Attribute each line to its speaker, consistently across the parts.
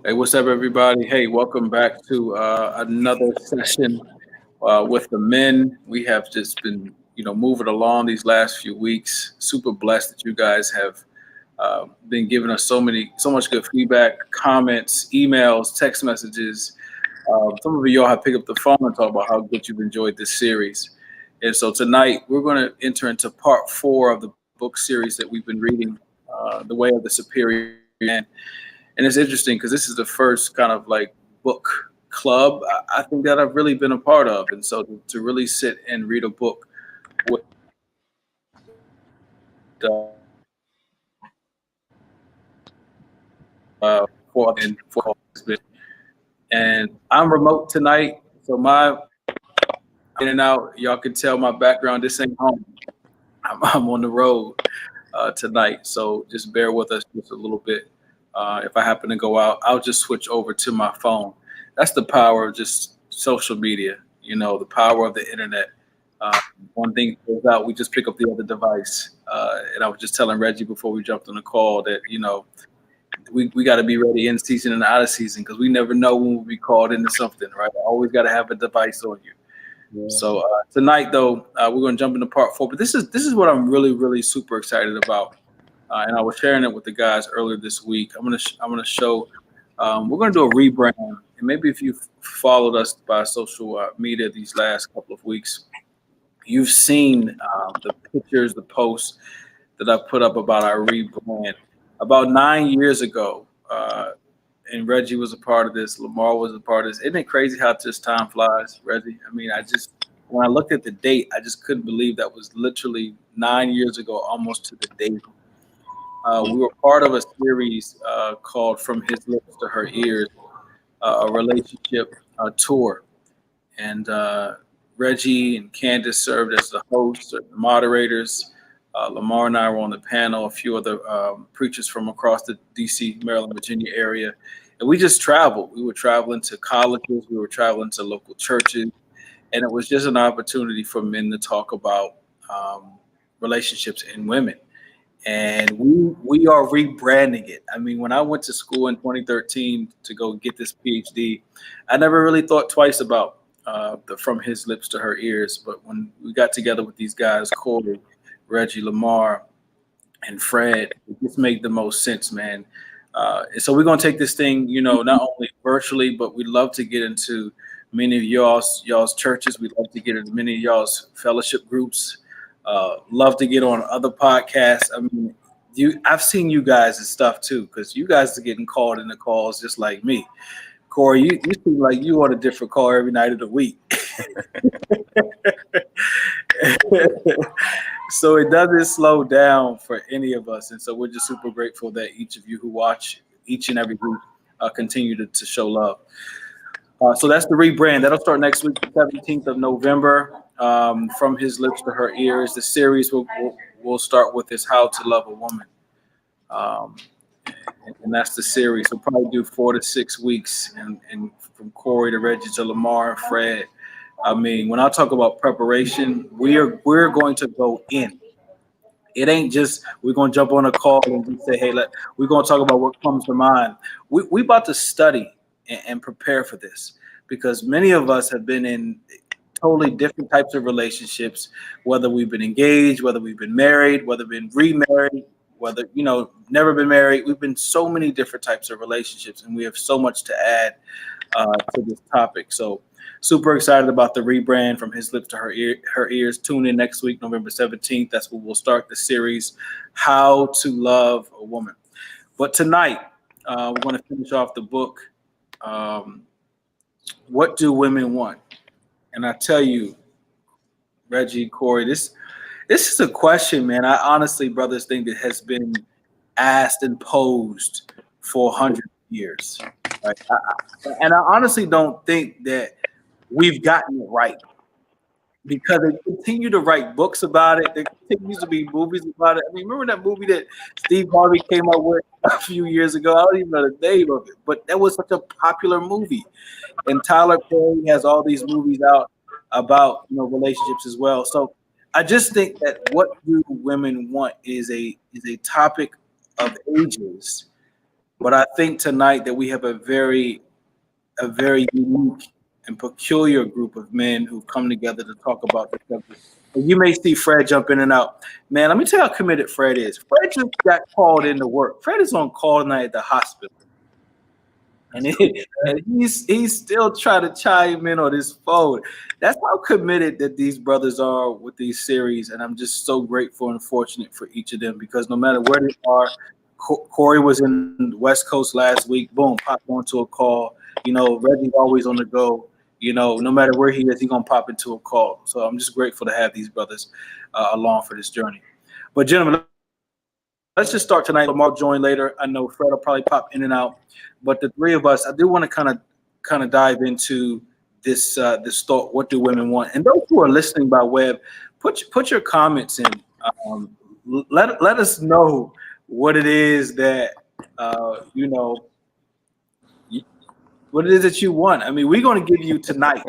Speaker 1: Hey, what's up, everybody? Hey, welcome back to another session with the men. We have just been, moving along these last few weeks. Super blessed that you guys have been giving us so much good feedback, comments, emails, text messages. Some of y'all have picked up the phone and talk about how good you've enjoyed this series. And so tonight we're going to enter into part four of the book series that we've been reading, The Way of the Superior Man. And it's interesting because this is the first kind of like book club I think that I've really been a part of. And so to really sit and read a book with for and I'm remote tonight, so my in and out. Y'all can tell my background. This ain't home. I'm on the road tonight, so just bear with us just a little bit. If I happen to go out, I'll just switch over to my phone. That's the power of just social media. The power of the internet. Uh, One thing goes out, we just pick up the other device. And I was just telling Reggie before we jumped on the call that we got to be ready in season and out of season because we never know when we'll be called into something, right? Always got to have a device on you.
Speaker 2: Yeah.
Speaker 1: So tonight, though, we're going to jump into part four. But this is what I'm really super excited about, and I was sharing it with the guys earlier this week. I'm gonna show. We're gonna do a rebrand, and maybe if you've followed us by social media these last couple of weeks, you've seen the pictures, the posts that I put up about our rebrand. About 9 years ago, and Reggie was a part of this. Lamar was a part of this. Isn't it crazy how just time flies, Reggie? I mean, when I looked at the date, I just couldn't believe that was literally 9 years ago, almost to the date. We were part of a series called "From His Lips to Her Ears," a relationship tour, and Reggie and Candace served as the hosts, or the moderators. Lamar and I were on the panel. A few other preachers from across the D.C., Maryland, Virginia area, and we just traveled. We were traveling to colleges. We were traveling to local churches, and it was just an opportunity for men to talk about um, relationships in women. And we are rebranding it. I mean, when I went to school in 2013 to go get this PhD, I never really thought twice about the "From His Lips to Her Ears." But when we got together with these guys, Corey, Reggie, Lamar, and Fred, it just made the most sense, man. And so we're gonna take this thing, not only virtually, but we'd love to get into many of y'all's churches. We'd love to get into many of y'all's fellowship groups. Love to get on other podcasts. I mean, I've seen you guys and stuff too, because you guys are getting called into calls just like me. Corey, you seem like you on a different call every night of the week. So it doesn't slow down for any of us. And so we're just super grateful that each of you who watch each and every week continue to show love. So that's the rebrand. That'll start next week, the 17th of November. From His Lips to Her Ears. The series we'll start with is How to Love a Woman. Um, and that's the series. We'll probably do 4 to 6 weeks. And from Corey to Reggie to Lamar and Fred. I mean, when I talk about preparation, we're going to go in. It ain't just we're gonna jump on a call and we say, hey, we're gonna talk about what comes to mind. We about to study and prepare for this because many of us have been in totally different types of relationships, whether we've been engaged, whether we've been married, whether we've been remarried, whether never been married. We've been so many different types of relationships, and we have so much to add to this topic. So super excited about the rebrand from His Lips to Her Ears. Tune in next week, November 17th. That's when we'll start the series, How to Love a Woman. But tonight, we're going to finish off the book, What Do Women Want? And I tell you, Reggie, Corey, this is a question, man. I honestly, brothers, think that has been asked and posed for hundreds of years. Right? And I honestly don't think that we've gotten it right because they continue to write books about it. There continues to be movies about it. I mean, remember that movie that Steve Harvey came up with a few years ago? I don't even know the name of it, but that was such a popular movie. And Tyler Perry has all these movies out about relationships as well. So I just think that what do women want is a topic of ages But I think tonight that we have a very unique and peculiar group of men who've come together to talk about this subject. And you may see Fred jump in and out. Man, let me tell you how committed Fred is. Fred just got called into work. Fred is on call tonight at the hospital. And he's still trying to chime in on his phone. That's how committed that these brothers are with these series. And I'm just so grateful and fortunate for each of them, because no matter where they are, Corey was in the West Coast last week. Boom, popped onto a call. You know, Reggie's always on the go. You know, no matter where he is, he's going to pop into a call. So I'm just grateful to have these brothers along for this journey. But, gentlemen, let's just start tonight. Lamar join later. I know Fred will probably pop in and out. But the three of us, I do want to kind of dive into this thought. What do women want? And those who are listening by web, put your comments in. Let us know what it is that what it is that you want. I mean, we're going to give you tonight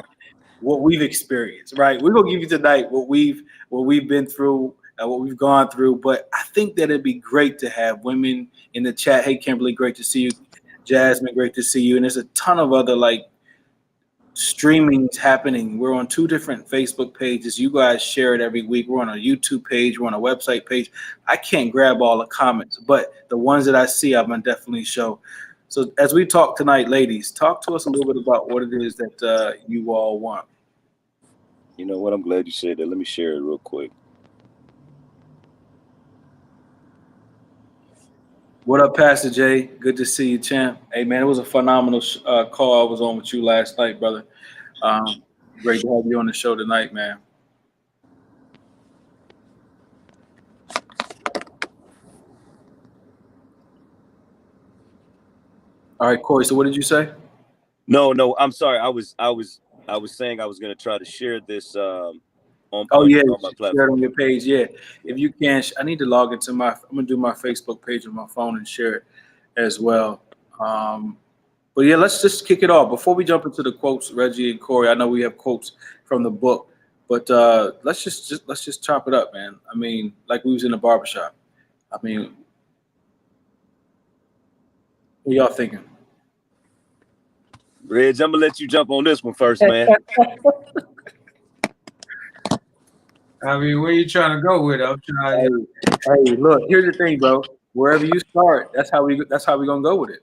Speaker 1: what we've experienced, right? We're going to give you tonight what we've been through, what we've gone through. But I think that it'd be great to have women in the chat. Hey, Kimberly, great to see you. Jasmine, great to see you. And there's a ton of other streamings happening. We're on 2 different Facebook pages. You guys share it every week. We're on a YouTube page. We're on a website page. I can't grab all the comments, but the ones that I see, I'm going to definitely show. So as we talk tonight, ladies, talk to us a little bit about what it is that you all want.
Speaker 2: You know what? I'm glad you said that. Let me share it real quick.
Speaker 1: What up, Pastor Jay? Good to see you, champ. Hey, man, it was a phenomenal call I was on with you last night, brother. Great to have you on the show tonight, man. All right, Corey. So, what did you say?
Speaker 2: No, I'm sorry. I was saying I was going to try to share this on my platform.
Speaker 1: Share it on your page. Yeah, if you can. I need to log into I'm going to do my Facebook page on my phone and share it as well. But yeah, let's just kick it off before we jump into the quotes, Reggie and Corey. I know we have quotes from the book, but let's just chop it up, man. I mean, like we was in the barbershop. I mean, what y'all thinking?
Speaker 2: Reg, I'm gonna let you jump on this one first, man.
Speaker 3: I mean, where you trying to go with it?
Speaker 1: Hey, look, here's the thing, bro. Wherever you start, that's how we're gonna go with it.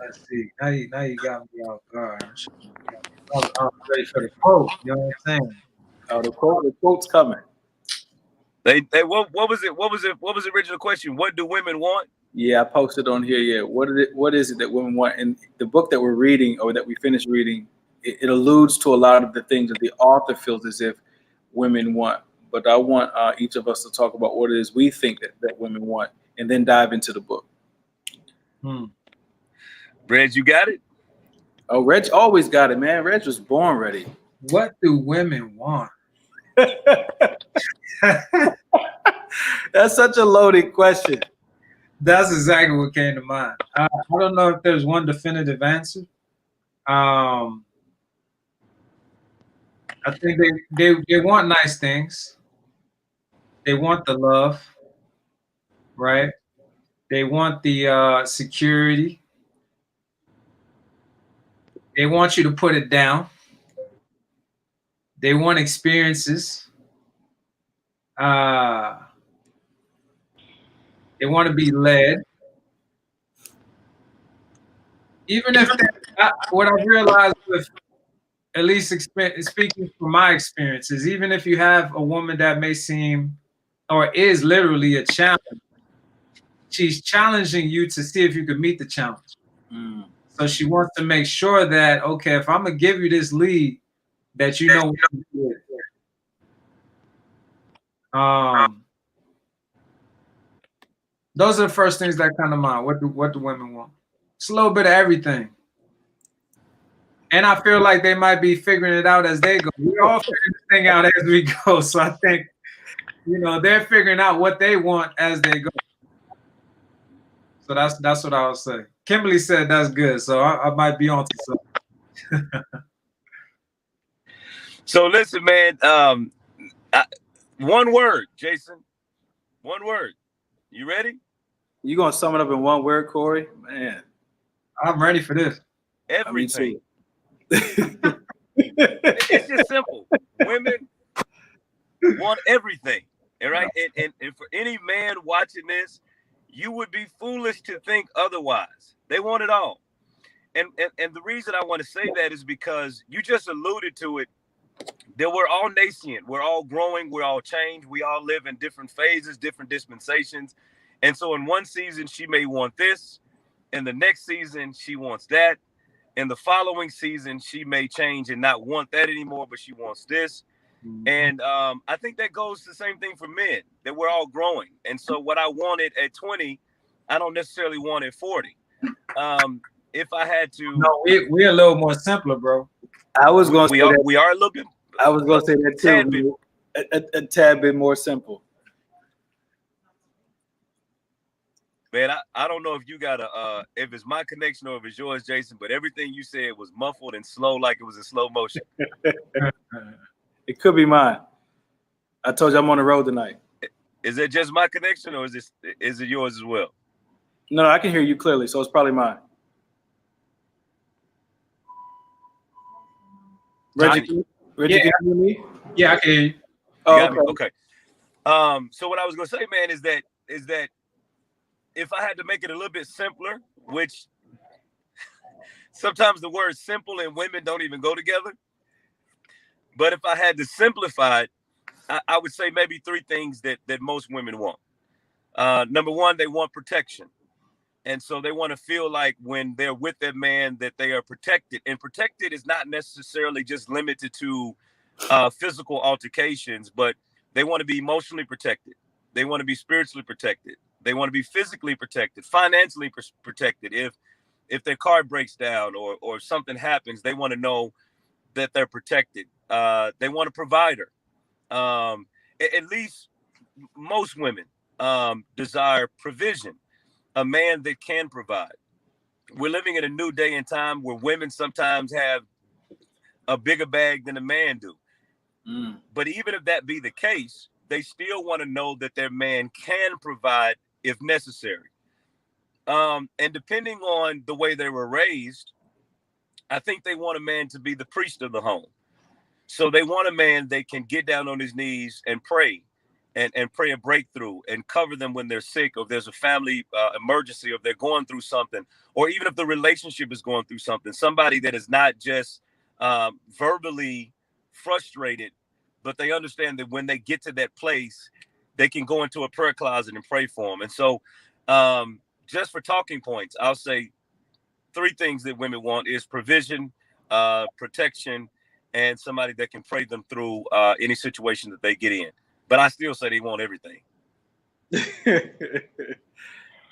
Speaker 3: Let's see. Now you got me off guard. I'm ready for the quote. You know what I'm saying?
Speaker 1: Oh, the quote's coming.
Speaker 2: What was it? What was the original question? What do women want?
Speaker 1: Yeah, I posted on here. Yeah, what is it that women want? And the book that we're reading, or that we finished reading, it alludes to a lot of the things that the author feels as if women want. But I want each of us to talk about what it is we think that women want, and then dive into the book.
Speaker 2: Reg, you got it?
Speaker 1: Oh, Reg always got it, man. Reg was born ready.
Speaker 3: What do women want?
Speaker 1: That's such a loaded question.
Speaker 3: That's exactly what came to mind. I don't know if there's one definitive answer. I think they want nice things. They want the love, right? They want the security. They want you to put it down. They want experiences. They want to be led. Even if what I realized with, at least speaking from my experiences, even if you have a woman that may seem or is literally a challenge, she's challenging you to see if you can meet the challenge. So she wants to make sure that, okay, if I'm going to give you this lead, that you know what to do with it. Those are the first things that come to mind. What do women want? It's a little bit of everything. And I feel like they might be figuring it out as they go. We're all figuring this thing out as we go. So I think, they're figuring out what they want as they go. So that's what I would say. Kimberly said that's good. So I might be on to something.
Speaker 2: So listen, man, one word, Jason. One word. You ready?
Speaker 1: You gonna sum it up in one word, Corey? Man,
Speaker 3: I'm ready for this.
Speaker 2: Everything.
Speaker 1: Me too.
Speaker 2: It's just simple. Women want everything. All right. And for any man watching this, you would be foolish to think otherwise. They want it all. And the reason I want to say that is because you just alluded to it, that we're all nascent, we're all growing, we're all changed, we all live in different phases, different dispensations. And so in one season, she may want this. In the next season, she wants that. In the following season, she may change and not want that anymore, but she wants this. And I think that goes the same thing for men, that we're all growing. And so what I wanted at 20, I don't necessarily want at 40. If I had to,
Speaker 3: No, we're a little more simpler, bro.
Speaker 1: I was going to say that.
Speaker 2: We are a little bit.
Speaker 1: I was going to say that too. A tad bit more simple.
Speaker 2: Man, I don't know if you got if it's my connection or if it's yours, Jason, but everything you said was muffled and slow, like it was in slow motion.
Speaker 1: It could be mine. I told you I'm on the road tonight.
Speaker 2: Is it just my connection or is it yours as well?
Speaker 1: No, I can hear you clearly, so it's probably mine. Reggie, can you hear me?
Speaker 3: Yeah, I can hear you.
Speaker 1: Oh,
Speaker 2: okay. So what I was gonna say, man, is that if I had to make it a little bit simpler, which sometimes the word simple and women don't even go together, but if I had to simplify it, I would say maybe three things that most women want. Number one, they want protection. And so they want to feel like when they're with their man that they are protected. And protected is not necessarily just limited to physical altercations, but they want to be emotionally protected. They want to be spiritually protected. They want to be physically protected, financially protected. If their car breaks down or something happens, they want to know that they're protected. They want a provider. At least most women desire provision. A man that can provide. We're living in a new day and time where women sometimes have a bigger bag than a man do. But even if that be the case, they still want to know that their man can provide if necessary. And depending on the way they were raised, I think they want a man to be the priest of the home. So they want a man that can get down on his knees and pray. And pray a breakthrough and cover them when they're sick, or if there's a family emergency, or if they're going through something, or even if the relationship is going through something, somebody that is not just verbally frustrated, but they understand that when they get to that place, they can go into a prayer closet and pray for them. And so just for talking points, I'll say three things that women want is provision, protection, and somebody that can pray them through any situation that they get in. But I still say they want everything.
Speaker 1: I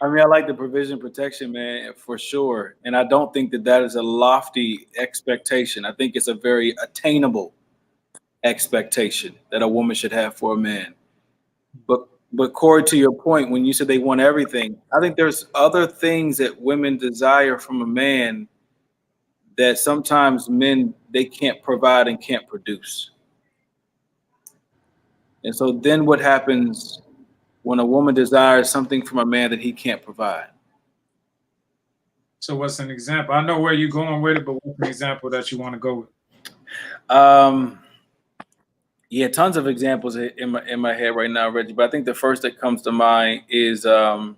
Speaker 1: mean, I like the provision protection, man, for sure. And I don't think that is a lofty expectation. I think it's a very attainable expectation that a woman should have for a man. But Corey, to your point, when you said they want everything, I think there's other things that women desire from a man that sometimes men, they can't provide and can't produce. And so then what happens when a woman desires something from a man that he can't provide?
Speaker 3: So what's an example? I know where you're going with it, but what's an example that you want to go with?
Speaker 1: Yeah, tons of examples in my head right now, Reggie. But I think the first that comes to mind is a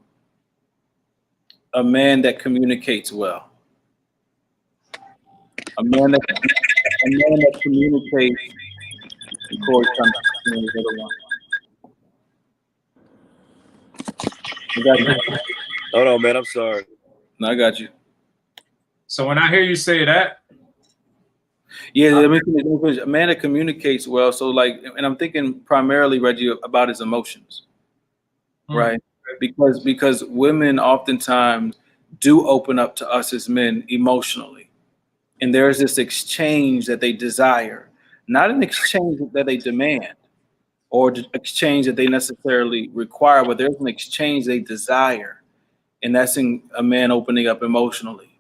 Speaker 1: man that communicates well. A man that communicates. Hold
Speaker 2: on, man. I'm sorry.
Speaker 1: No, I got you.
Speaker 3: So when I hear you say that,
Speaker 1: yeah, a man that communicates well. So like, and I'm thinking primarily, Reggie, about his emotions, right? Because women oftentimes do open up to us as men emotionally, and there's this exchange that they desire. Not an exchange that they demand or exchange that they necessarily require, but there's an exchange they desire. And that's in a man opening up emotionally.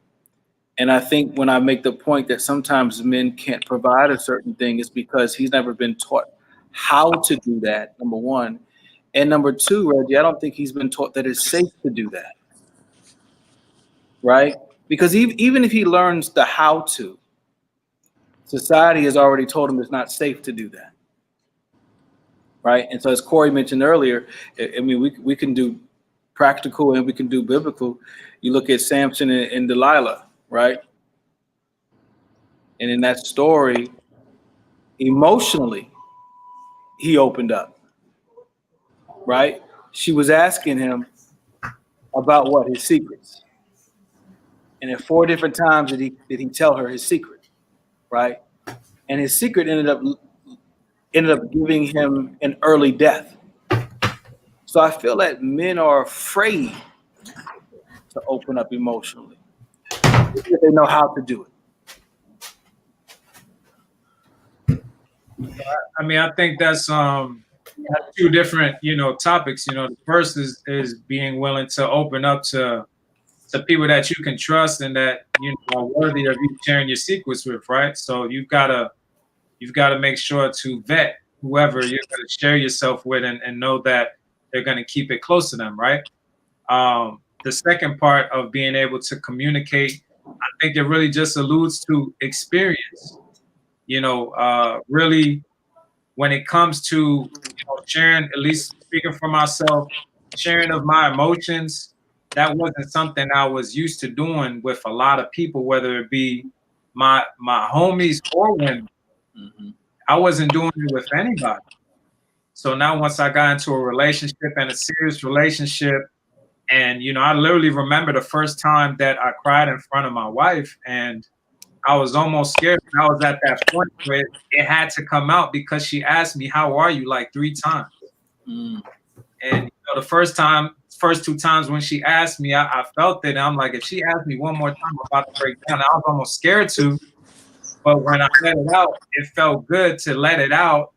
Speaker 1: And I think when I make the point that sometimes men can't provide a certain thing, it's because he's never been taught how to do that, number one. And number two, Reggie, I don't think he's been taught that it's safe to do that, right? Because even if he learns the how to, society has already told him it's not safe to do that, right? And so, as Corey mentioned earlier, I mean, we can do practical and we can do biblical. You look at Samson and Delilah, right? And in that story, emotionally, he opened up, right? She was asking him about what his secrets, and at 4 different times did he tell her his secret, right? And his secret ended up giving him an early death. So I feel that men are afraid to open up emotionally because they know how to do it.
Speaker 3: I mean, I think that's 2 different, topics. The first is being willing to open up to people that you can trust and that are worthy of you sharing your secrets with, right? So you've got to make sure to vet whoever you're going to share yourself with and know that they're going to keep it close to them, right? The second part of being able to communicate, I think it really just alludes to experience. Really, when it comes to sharing, at least speaking for myself, sharing of my emotions, that wasn't something I was used to doing with a lot of people, whether it be my homies or women.
Speaker 1: Mm-hmm.
Speaker 3: I wasn't doing it with anybody. So now once I got into a relationship and a serious relationship, and I literally remember the first time that I cried in front of my wife, and I was almost scared. I was at that point where it had to come out because she asked me, "How are you?" like 3 times.
Speaker 1: Mm.
Speaker 3: And the first 2 times when she asked me, I felt it. And I'm like, if she asked me one more time, I'm about to break down. I was almost scared to. But when I let it out, it felt good to let it out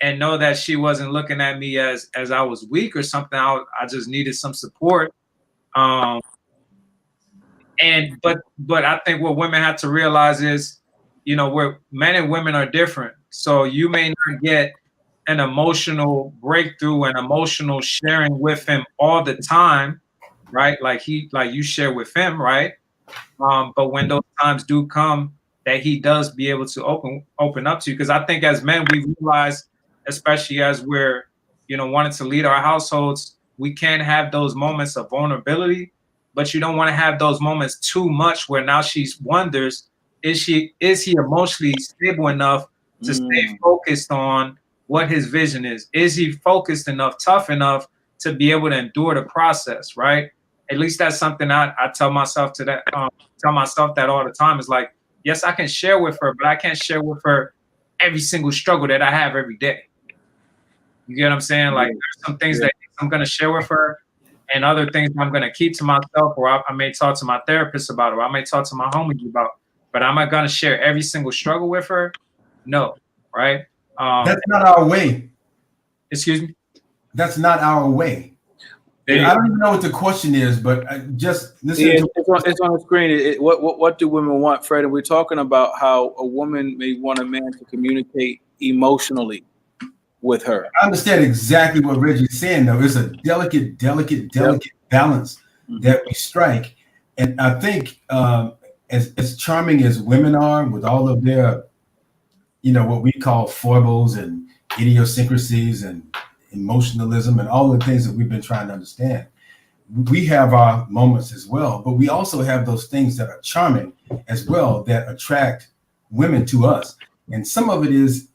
Speaker 3: and know that she wasn't looking at me as I was weak or something. I just needed some support. But I think what women have to realize is, where men and women are different. So you may not get an emotional breakthrough and emotional sharing with him all the time, right? Like you share with him, right? But when those times do come, that he does be able to open up to you. Because I think as men, we realize, especially as we're, wanting to lead our households, we can have those moments of vulnerability, but you don't want to have those moments too much where now she wonders, is he emotionally stable enough to stay focused on what his vision is? Is he focused enough, tough enough to be able to endure the process, right? At least that's something I tell myself that all the time is like, yes, I can share with her, but I can't share with her every single struggle that I have every day. You get what I'm saying? Like there's some things that I'm going to share with her and other things I'm going to keep to myself, or I may talk to my therapist about, or I may talk to my homies about, but am I going to share every single struggle with her? No. Right.
Speaker 4: That's not our way.
Speaker 3: Excuse me?
Speaker 4: That's not our way. I don't even know what the question is, but just listen.
Speaker 1: It's on the screen. What do women want, Fred? And we're talking about how a woman may want a man to communicate emotionally with her.
Speaker 4: I understand exactly what Reggie's saying, though. It's a delicate balance that we strike. And I think as charming as women are with all of their, what we call foibles and idiosyncrasies and emotionalism and all the things that we've been trying to understand, we have our moments as well, but we also have those things that are charming as well that attract women to us. And some of it is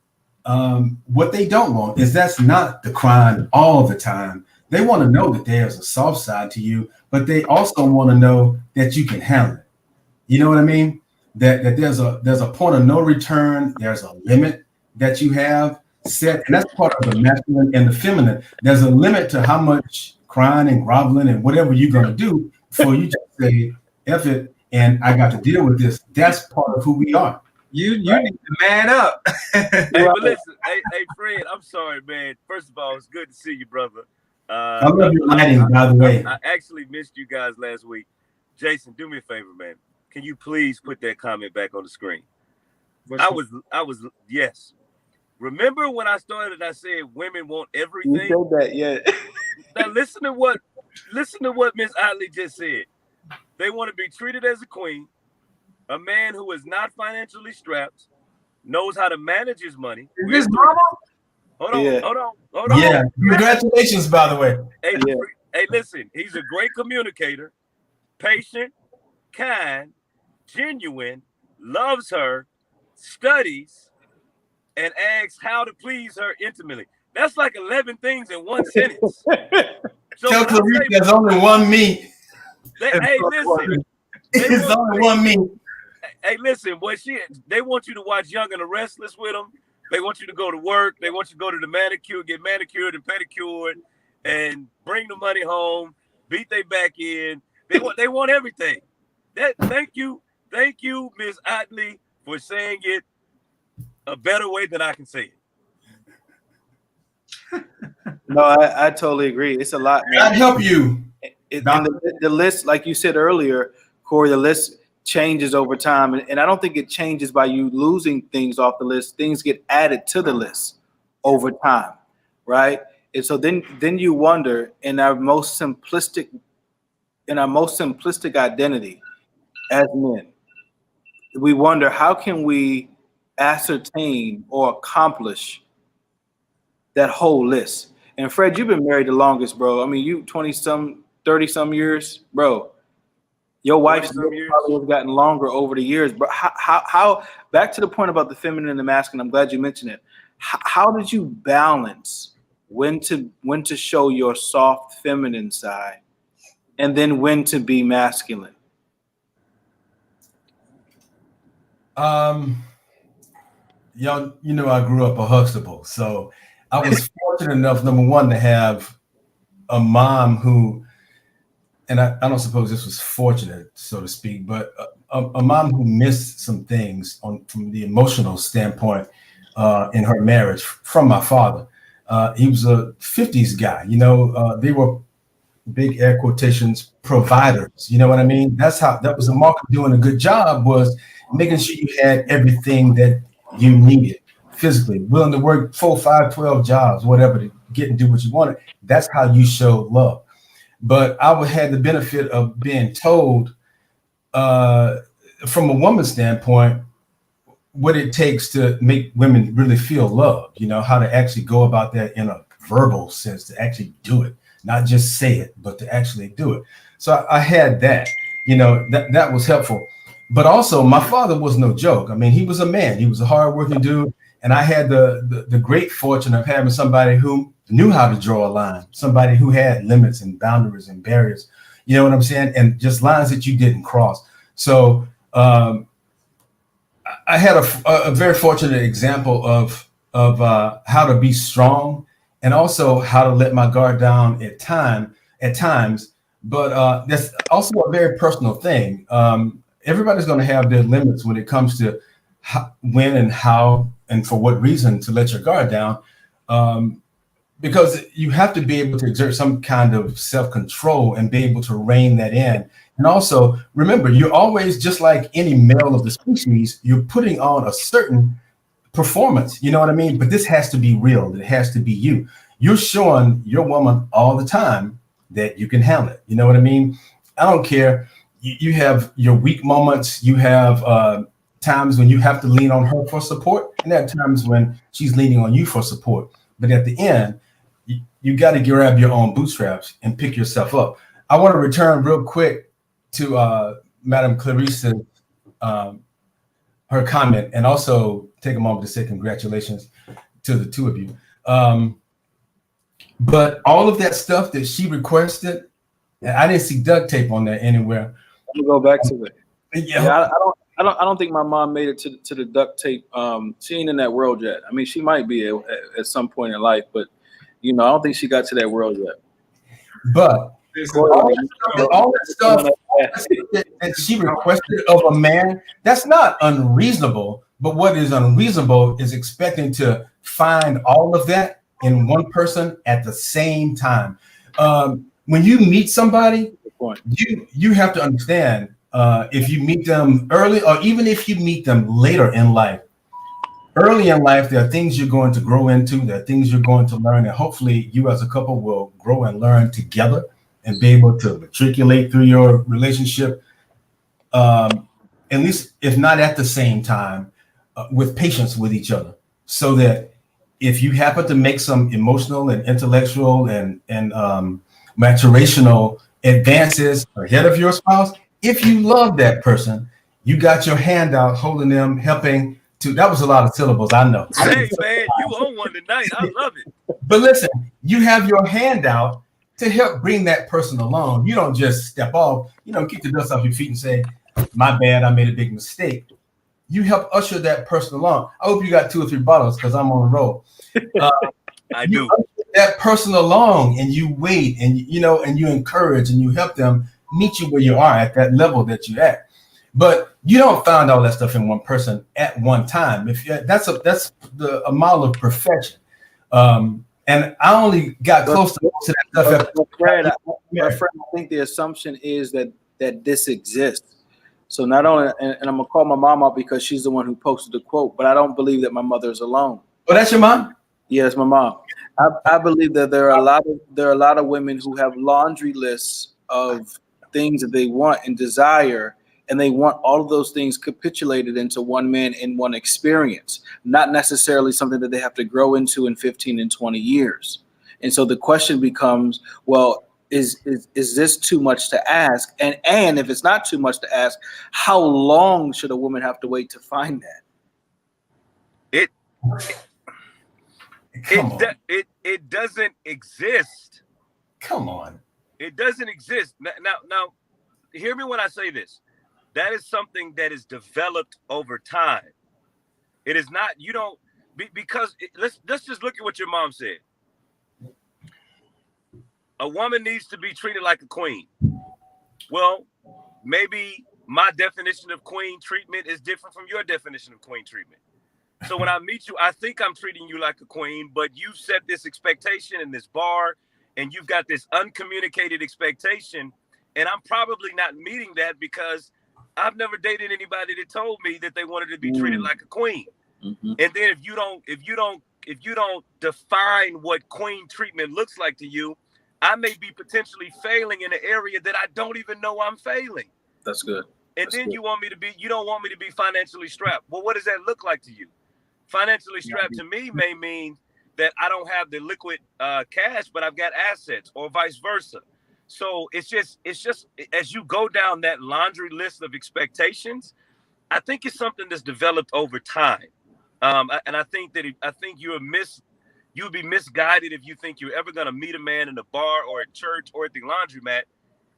Speaker 4: what they don't want is that's not the crying all the time. They want to know that there's a soft side to you, but they also want to know that you can handle it. You know what I mean? That there's a point of no return. There's a limit that you have set, and that's part of the masculine and the feminine. There's a limit to how much crying and groveling and whatever you're gonna do before you just say F it and I got to deal with this. That's part of who we are.
Speaker 3: You need to man up.
Speaker 2: Hey, but listen, hey, Fred, I'm sorry, man. First of all, it's good to see you, brother.
Speaker 4: I love your lighting, by the way.
Speaker 2: I actually missed you guys last week. Jason, do me a favor, man. Can you please put that comment back on the screen? I was yes. Remember when I started, I said women want
Speaker 1: You
Speaker 2: everything.
Speaker 1: said that, yeah.
Speaker 2: Now listen to what Miss Otley just said. They want to be treated as a queen, a man who is not financially strapped, knows how to manage his money.
Speaker 3: Is this normal?
Speaker 2: Hold on,
Speaker 1: Yeah.
Speaker 2: hold on.
Speaker 4: Yeah. Congratulations, by the way.
Speaker 2: Hey,
Speaker 1: Yeah.
Speaker 2: hey, listen, he's a great communicator, patient, kind, genuine, loves her, studies, and asks how to please her intimately. That's like 11 things in one sentence. So
Speaker 4: Tell
Speaker 2: when I
Speaker 4: Clarice
Speaker 2: say-
Speaker 4: there's only one me.
Speaker 2: hey, listen.
Speaker 4: There's only one me.
Speaker 2: Hey, listen, boy, they want you to watch Young and the Restless with them. They want you to go to work. They want you to go to the manicure, get manicured and pedicured, and bring the money home, beat they back in. They want everything. Thank you, Ms. Otley, for saying it a better way than I can say it.
Speaker 1: No, I totally agree. It's a lot,
Speaker 4: God
Speaker 1: man.
Speaker 4: help you.
Speaker 1: And the list, like you said earlier, Corey, the list changes over time. And I don't think it changes by you losing things off the list. Things get added to the list over time, right? And so then you wonder, in our most simplistic identity as men, we wonder, how can we ascertain or accomplish that whole list? And Fred, you've been married the longest, bro. I mean, you 20-some, 30-some years, bro. Your wife's
Speaker 2: 20-some years.
Speaker 1: probably has gotten longer over the years. But how back to the point about the feminine and the masculine, I'm glad you mentioned it. How did you balance when to show your soft feminine side and then when to be masculine?
Speaker 4: Y'all, you know, I grew up a Huxtable, so I was fortunate enough, number one, to have a mom who, and I don't suppose this was fortunate, so to speak, but a mom who missed some things from the emotional standpoint in her marriage from my father. He was a 50s guy, you know, they were big air quotations providers. You know what I mean? That was the mark of doing a good job, was making sure you had everything that you needed physically, willing to work 4, 5, 12 jobs, whatever, to get and do what you wanted. That's how you show love. But I had the benefit of being told from a woman's standpoint what it takes to make women really feel loved, you know, how to actually go about that in a verbal sense, to actually do it, not just say it, but to actually do it. So I had that, you know, that was helpful. But also, my father was no joke. I mean, he was a man. He was a hardworking dude. And I had the great fortune of having somebody who knew how to draw a line, somebody who had limits and boundaries and barriers, you know what I'm saying? And just lines that you didn't cross. So I had a very fortunate example of how to be strong, and also how to let my guard down at times. But that's also a very personal thing. Everybody's going to have their limits when it comes to when and how and for what reason to let your guard down, because you have to be able to exert some kind of self-control and be able to rein that in. And also, remember, you're always, just like any male of the species, you're putting on a certain performance, you know what I mean? But this has to be real. It has to be you. You're showing your woman all the time that you can handle it. You know what I mean? I don't care. You have your weak moments. You have times when you have to lean on her for support, and there are times when she's leaning on you for support. But at the end, you got to grab your own bootstraps and pick yourself up. I want to return real quick to Madam Clarice's her comment, and also take a moment to say congratulations to the two of you. But all of that stuff that she requested, I didn't see duct tape on there anywhere.
Speaker 1: I'm gonna go back to it.
Speaker 4: Yeah,
Speaker 1: I don't think my mom made it to the duct tape. She ain't in that world yet. I mean, she might be at some point in life, but you know, I don't think she got to that world yet.
Speaker 4: But all that stuff that she requested of a man, that's not unreasonable. But what is unreasonable is expecting to find all of that in one person at the same time. When you meet somebody, you have to understand, if you meet them early or even if you meet them later in life, early in life, there are things you're going to grow into, there are things you're going to learn, and hopefully you as a couple will grow and learn together and be able to matriculate through your relationship, at least if not at the same time, with patience with each other, so that if you happen to make some emotional and intellectual and maturational advances ahead of your spouse, if you love that person, you got your hand out holding them, helping to, that was a lot of syllables, I know.
Speaker 2: Hey man, you own one tonight. I love it.
Speaker 4: But listen, you have your hand out to help bring that person along. You don't just step off, keep the dust off your feet and say, my bad, I made a big mistake. You help usher that person along. I hope you got 2 or 3 bottles because I'm on the roll.
Speaker 2: I do.
Speaker 4: Usher that person along, and you wait, and and you encourage and you help them meet you where you are at that level that you're at. But you don't find all that stuff in one person at one time. If that's a model of perfection. And I only got close to most of that stuff.
Speaker 1: My friend, I think the assumption is that this exists. So not only, and I'm gonna call my mom out because she's the one who posted the quote, but I don't believe that my mother is alone.
Speaker 4: Oh, that's your mom?
Speaker 1: Yeah, that's my mom. I believe that there are a lot of women who have laundry lists of things that they want and desire, and they want all of those things capitulated into one man in one experience, not necessarily something that they have to grow into in 15 and 20 years. And so the question becomes, well, is this too much to ask? And if it's not too much to ask, how long should a woman have to wait to find that?
Speaker 2: It doesn't exist.
Speaker 4: Come on.
Speaker 2: It doesn't exist. Now, hear me when I say this. That is something that is developed over time. It is not, let's just look at what your mom said. A woman needs to be treated like a queen. Well, maybe my definition of queen treatment is different from your definition of queen treatment. So when I meet you, I think I'm treating you like a queen, but you've set this expectation in this bar, and you've got this uncommunicated expectation, and I'm probably not meeting that because I've never dated anybody that told me that they wanted to be treated like a queen. Mm-hmm. And then if you don't define what queen treatment looks like to you, I may be potentially failing in an area that I don't even know I'm failing.
Speaker 1: That's good.
Speaker 2: And then you don't want me to be financially strapped. Well, what does that look like to you? Financially strapped to me may mean that I don't have the liquid cash, but I've got assets, or vice versa. So it's just as you go down that laundry list of expectations, I think it's something that's developed over time. And I think you'd be misguided if you think you're ever going to meet a man in a bar or at church or at the laundromat,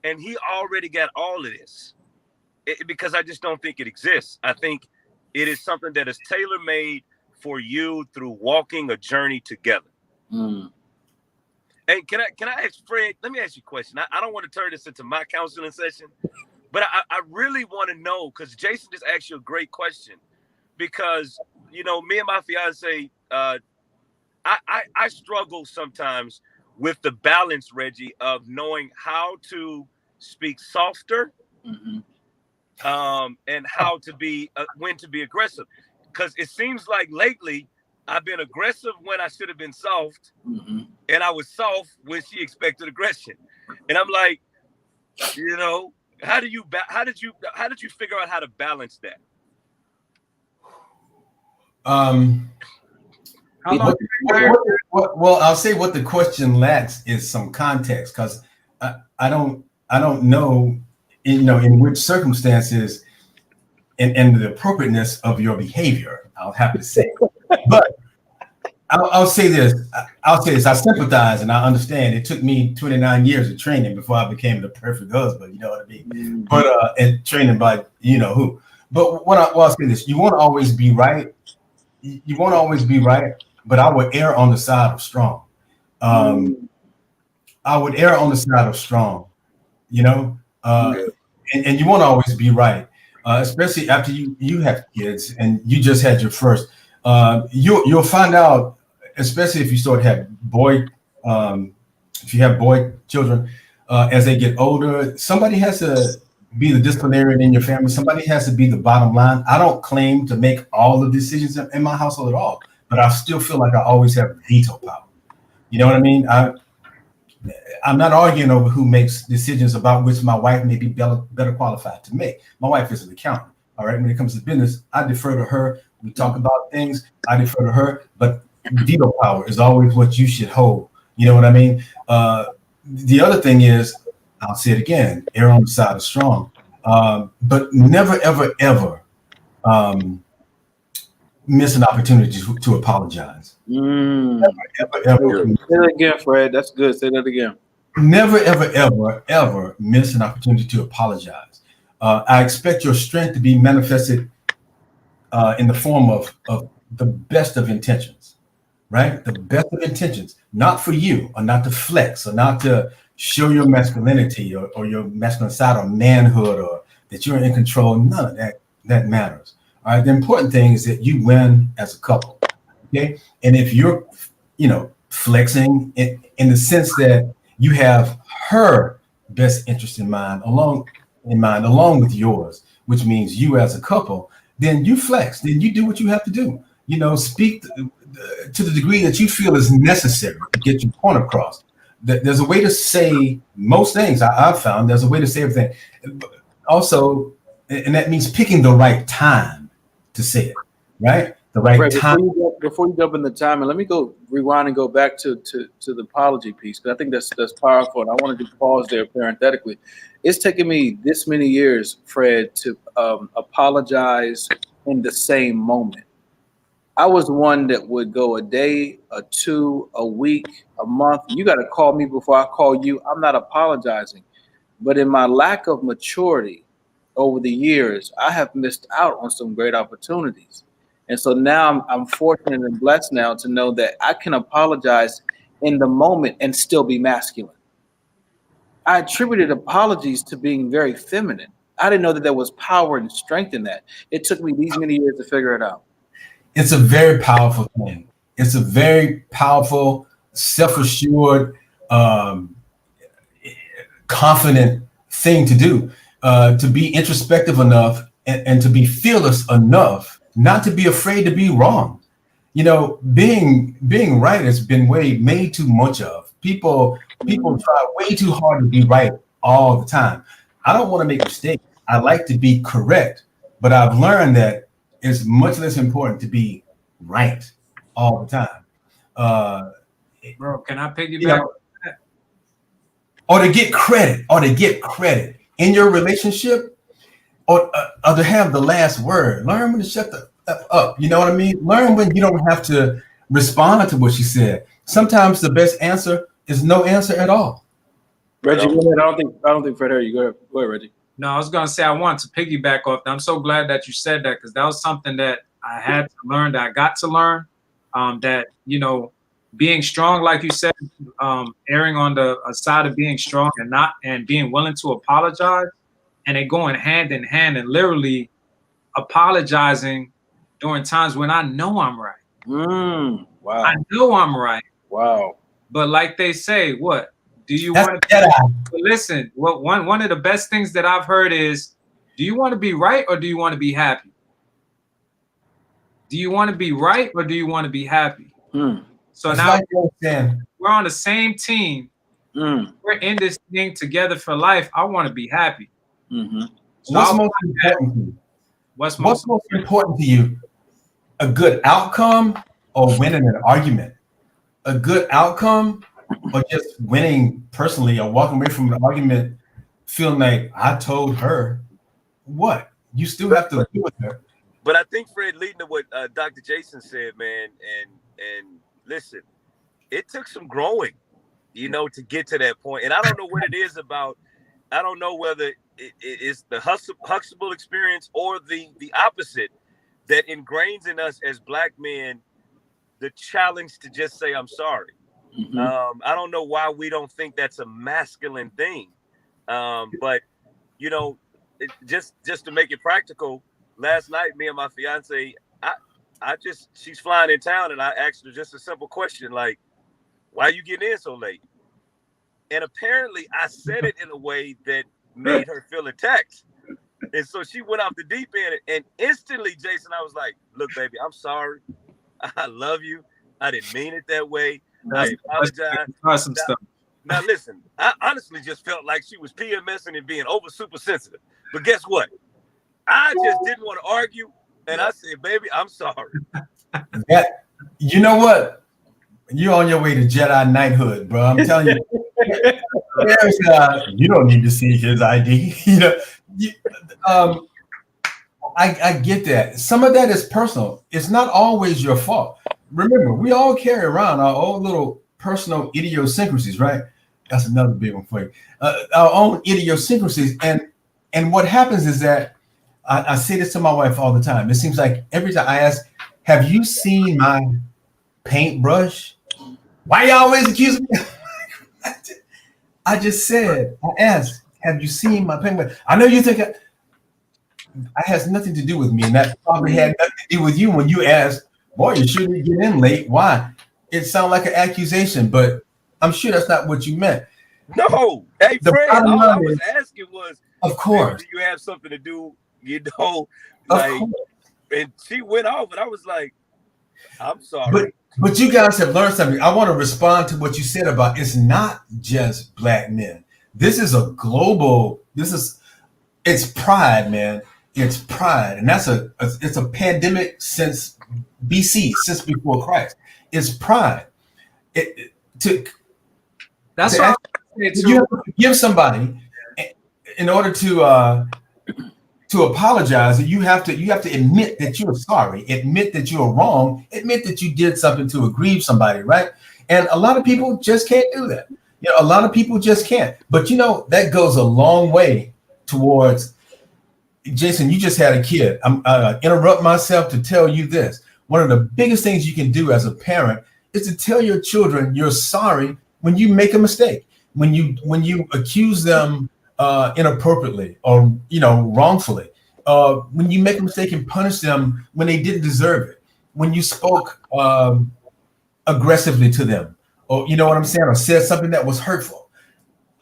Speaker 2: and he already got all of this. Because I just don't think it exists. I think it is something that is tailor-made for you through walking a journey together. Mm. And can I ask Fred, let me ask you a question. I don't want to turn this into my counseling session, but I really want to know, because Jason just asked you a great question. Because, me and my fiance, I struggle sometimes with the balance, Reggie, of knowing how to speak softer, mm-hmm. And how to be when to be aggressive, because it seems like lately I've been aggressive when I should have been soft, mm-hmm. and I was soft when she expected aggression, and I'm like, how did you figure out how to balance that?
Speaker 4: Well, I'll say what the question lacks is some context, because I don't know. In which circumstances and the appropriateness of your behavior, I'll have to say. But I'll say this. I sympathize and I understand. It took me 29 years of training before I became the perfect husband. You know what I mean? Mm-hmm. But and training by who. But I'll say this: you won't always be right. You won't always be right. But I would err on the side of strong. I would err on the side of strong. And you won't always be right, especially after you have kids and you just had your first. You'll find out, especially if you start to have if you have boy children, as they get older, somebody has to be the disciplinarian in your family. Somebody has to be the bottom line. I don't claim to make all the decisions in my household at all, but I still feel like I always have veto power. You know what I mean? I'm not arguing over who makes decisions about which my wife may be better qualified to make. My wife is an accountant. All right. When it comes to business, I defer to her. We talk about things. I defer to her. But veto power is always what you should hold. You know what I mean? The other thing is, I'll say it again, err on the side of strong. But never, ever, ever miss an opportunity to apologize. Never, ever.
Speaker 1: Say that again, Fred. That's good. Say that again.
Speaker 4: Never, ever, ever, ever miss an opportunity to apologize. I expect your strength to be manifested in the form of the best of intentions, right? The best of intentions, not for you or not to flex or not to show your masculinity or your masculine side or manhood or that you're in control. None of that matters. All right. The important thing is that you win as a couple. Okay. And if you're, flexing in the sense that you have her best interest in mind along with yours, which means you as a couple, then you flex, then you do what you have to do. Speak to the degree that you feel is necessary to get your point across. There's a way to say most things. I've found there's a way to say everything. Also, and that means picking the right time to say it, right? The right
Speaker 1: Fred,
Speaker 4: time.
Speaker 1: Before you jump in the time, and let me go rewind and go back to the apology piece, because I think that's powerful. And I wanted to pause there parenthetically. It's taken me this many years, Fred, to apologize in the same moment. I was one that would go a day, a two, a week, a month. You got to call me before I call you. I'm not apologizing. But in my lack of maturity over the years, I have missed out on some great opportunities. And so now I'm fortunate and blessed now to know that I can apologize in the moment and still be masculine. I attributed apologies to being very feminine. I didn't know that there was power and strength in that. It took me these many years to figure it out.
Speaker 4: It's a very powerful thing. It's a very powerful, self-assured, confident thing to do, to be introspective enough and to be fearless enough not to be afraid to be wrong. Being right has been made too much of. People try way too hard to be right all the time. I don't want to make mistakes. I like to be correct, but I've learned that it's much less important to be right all the time.
Speaker 3: Bro, can I piggyback?
Speaker 4: Or to get credit in your relationship, or to have the last word. Learn when to shut the F up. You know what I mean? Learn when you don't have to respond to what she said. Sometimes the best answer is no answer at all.
Speaker 1: Reggie, go ahead. I don't think Fred heard you. Go ahead, Reggie.
Speaker 3: No, I was gonna say I want to piggyback off that. I'm so glad that you said that, because that was something that I had to learn, that I got to learn. That being strong, like you said, erring on the side of being strong and being willing to apologize, and it going hand in hand, and literally apologizing during times when I know I'm right.
Speaker 1: Wow.
Speaker 3: I know I'm right.
Speaker 1: Wow.
Speaker 3: But like they say, what do you want to listen? What one of the best things that I've heard is, do you want to be right or do you want to be happy? Do you want to be right or do you want to be happy? So
Speaker 4: It's
Speaker 3: now
Speaker 4: like
Speaker 3: we're on the same team. We're in this thing together for life. I want to be happy.
Speaker 1: Mm-hmm.
Speaker 3: So
Speaker 4: what's most important to you?
Speaker 3: What's
Speaker 4: most important to you? A good outcome or winning an argument? A good outcome or just winning personally or walking away from an argument feeling like I told her what? You still have to agree with her.
Speaker 2: But I think, Fred, leading to what Dr. Jason said, man, and listen, it took some growing, to get to that point. And I don't know what it is about. I don't know whether it's the Huxtable experience or the opposite that ingrains in us as Black men the challenge to just say, I'm sorry.
Speaker 1: Mm-hmm.
Speaker 2: I don't know why we don't think that's a masculine thing. But, just to make it practical, last night, me and my fiance, she's flying in town, and I asked her just a simple question, like, why are you getting in so late? And apparently I said it in a way that made her feel attacked. And so she went off the deep end, and instantly, Jason, I was like, look, baby, I'm sorry. I love you. I didn't mean it that way. I apologize.
Speaker 3: Some stuff.
Speaker 2: Now, listen, I honestly just felt like she was PMSing and being over super sensitive. But guess what? I just didn't want to argue. And I said, baby, I'm sorry.
Speaker 4: You know what? You're on your way to Jedi knighthood, bro. I'm telling you. You don't need to see his ID. I get that. Some of that is personal. It's not always your fault. Remember, we all carry around our own little personal idiosyncrasies, right? That's another big one for you. Our own idiosyncrasies. And what happens is that I say this to my wife all the time. It seems like every time I ask, have you seen my paintbrush? Why you always accuse me? I just said, I asked, have you seen my paintbrush? I know you think it has nothing to do with me, and that probably had nothing to do with you when you asked, boy, you shouldn't get in late. Why? It sounded like an accusation, but I'm sure that's not what you meant.
Speaker 2: No. Hey, Fred, all I was asking was,
Speaker 4: of course,
Speaker 2: do you have something to do, like, and she went off, and I was like, I'm sorry.
Speaker 4: But you guys have learned something. I want to respond to what you said about it's not just black men. This is a global, it's pride, man. It's pride. And it's a pandemic since BC, since before Christ. It's pride.
Speaker 3: That's what
Speaker 4: you have to give somebody in order to apologize. You have to admit that you're sorry, admit that you're wrong, admit that you did something to aggrieve somebody, right? And a lot of people just can't do that. A lot of people just can't. But that goes a long way towards. Jason, you just had a kid. I'm interrupt myself to tell you this. One of the biggest things you can do as a parent is to tell your children you're sorry when you make a mistake, when you accuse them inappropriately or wrongfully, when you make a mistake and punish them when they didn't deserve it, when you spoke aggressively to them, or you know what I'm saying, or said something that was hurtful.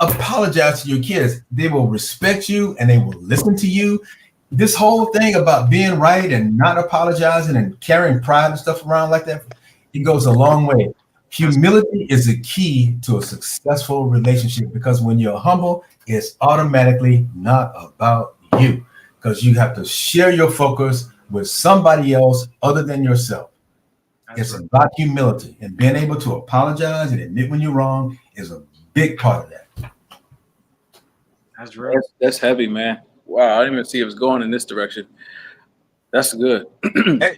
Speaker 4: Apologize to your kids. They will respect you and they will listen to you. This whole thing about being right and not apologizing and carrying pride and stuff around like that, it goes a long way. Humility is the key to a successful relationship, because when you're humble, it's automatically not about you, because you have to share your focus with somebody else other than yourself. It's about humility, and being able to apologize and admit when you're wrong is a big part of that.
Speaker 3: That's real.
Speaker 1: That's heavy, man. Wow, I didn't even see it was going in this direction. That's good.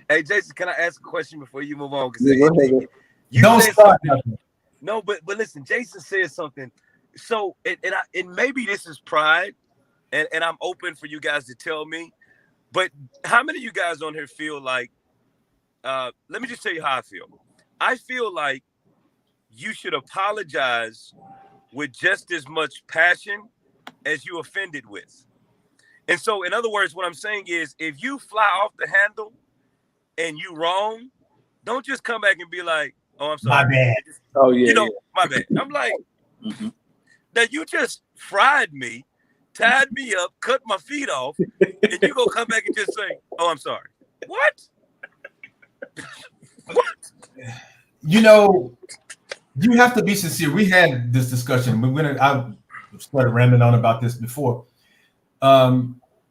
Speaker 2: Hey, Jason, can I ask a question before you move on?
Speaker 4: You don't start.
Speaker 2: No, but listen, Jason said something. So, and maybe this is pride, and I'm open for you guys to tell me. But how many of you guys on here feel like? Let me just tell you how I feel. I feel like you should apologize with just as much passion as you offended with. And so, in other words, what I'm saying is, if you fly off the handle and you wrong, don't just come back and be like, oh, I'm sorry.
Speaker 4: My bad.
Speaker 1: Oh, yeah.
Speaker 2: My bad. I'm like, that you just fried me, tied me up, cut my feet off, and you gonna come back and just say, oh, I'm sorry. What? What?
Speaker 4: You have to be sincere. We had this discussion. I started rambling on about this before.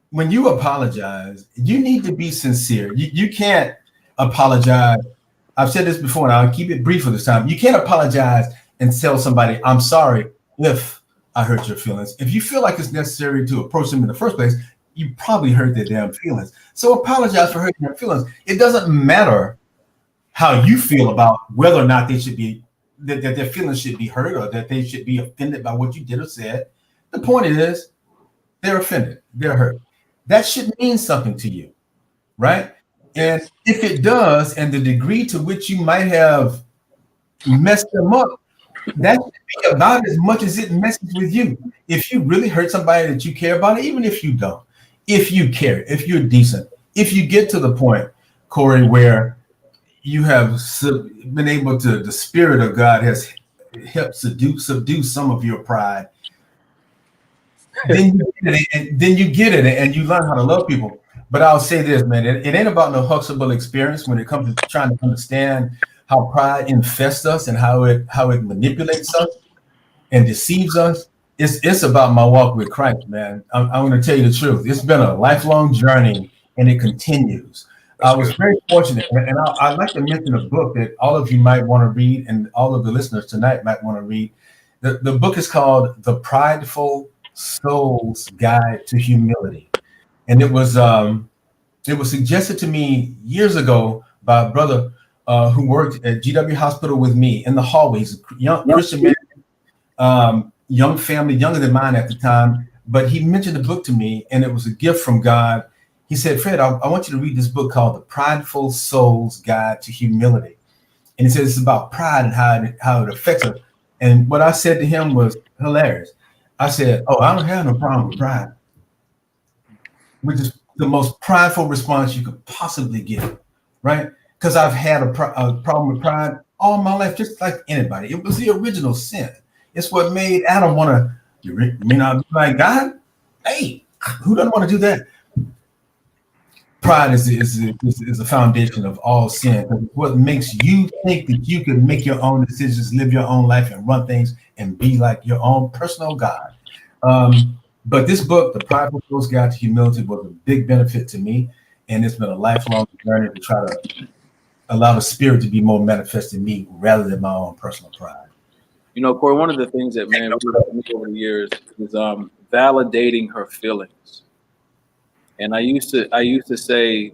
Speaker 4: When you apologize, you need to be sincere. You can't apologize. I've said this before, and I'll keep it brief for this time. You can't apologize and tell somebody, I'm sorry if I hurt your feelings. If you feel like it's necessary to approach them in the first place, you probably hurt their damn feelings. So apologize for hurting their feelings. It doesn't matter how you feel about whether or not they should be, that their feelings should be hurt or that they should be offended by what you did or said. The point is, they're offended, they're hurt. That should mean something to you, right? And if it does, and the degree to which you might have messed them up, that should be about as much as it messes with you. If you really hurt somebody that you care about, even if you don't, if you care, if you're decent, if you get to the point, Corey, where you have been able to, the Spirit of God has helped subdue some of your pride, then you get it, and you learn how to love people. But I'll say this, man, it ain't about no Huxtable experience when it comes to trying to understand how pride infests us and how it manipulates us and deceives us. It's about my walk with Christ, man. I'm going to tell you the truth. It's been a lifelong journey, and it continues. I was very fortunate, and I'd like to mention a book that all of you might want to read, and all of the listeners tonight might want to read. The book is called The Prideful Soul's Guide to Humility, and it was suggested to me years ago by a brother who worked at GW Hospital with me in the hallways, young Christian man. Young family, younger than mine at the time, but he mentioned the book to me, and it was a gift from God. He said, Fred, I want you to read this book called The Prideful Soul's Guide to Humility. And he says it's about pride and how it affects us. And what I said to him was hilarious. I said, oh, I don't have no problem with pride, which is the most prideful response you could possibly get, right? Because I've had a problem with pride all my life, just like anybody. It was the original sin. It's what made Adam want to, be like God. Hey, who doesn't want to do that? Pride is the foundation of all sin. What makes you think that you can make your own decisions, live your own life, and run things, and be like your own personal God. But this book, The Prideful Soul's Guide to Humility, was a big benefit to me, and it's been a lifelong journey to try to allow the Spirit to be more manifest in me rather than my own personal pride.
Speaker 1: You know, Corey, one of the things that, man, we've done over the years is validating her feelings. And I used to say,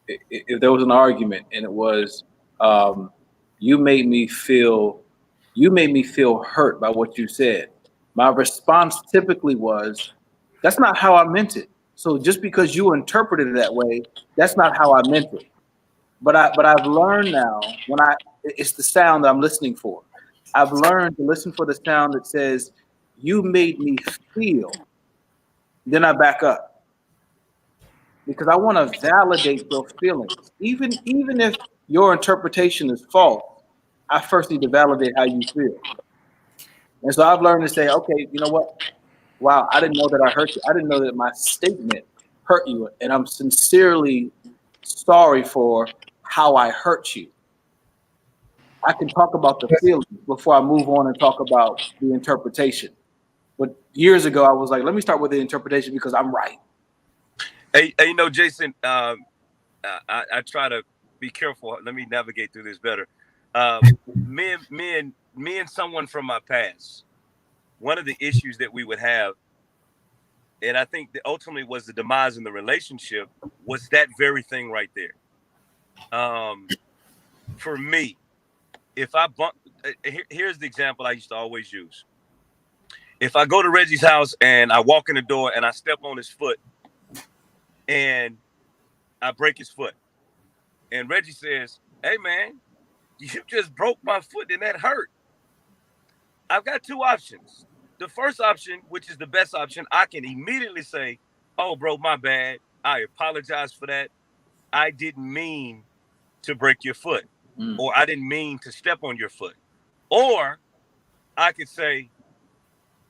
Speaker 1: if there was an argument and it was, you made me feel hurt by what you said, my response typically was, that's not how I meant it. So just because you interpreted it that way, that's not how I meant it. But I've learned now, it's the sound that I'm listening for. I've learned to listen for the sound that says, you made me feel. Then I back up. Because I want to validate those feelings. Even if your interpretation is false, I first need to validate how you feel. And so I've learned to say, okay, you know what? Wow, I didn't know that I hurt you. I didn't know that my statement hurt you. And I'm sincerely sorry for how I hurt you. I can talk about the feelings before I move on and talk about the interpretation. But years ago, I was like, let me start with the interpretation because I'm right.
Speaker 2: Hey, you know, Jason, I try to be careful. Let me navigate through this better. Me and someone from my past, one of the issues that we would have, and I think that ultimately was the demise in the relationship, was that very thing right there. For me, if I bump, here's the example I used to always use. If I go to Reggie's house and I walk in the door and I step on his foot and I break his foot, and Reggie says, hey man, you just broke my foot and that hurt. I've got two options. The first option, which is the best option, I can immediately say, oh bro, my bad. I apologize for that. I didn't mean to break your foot. Or I didn't mean to step on your foot. Or I could say,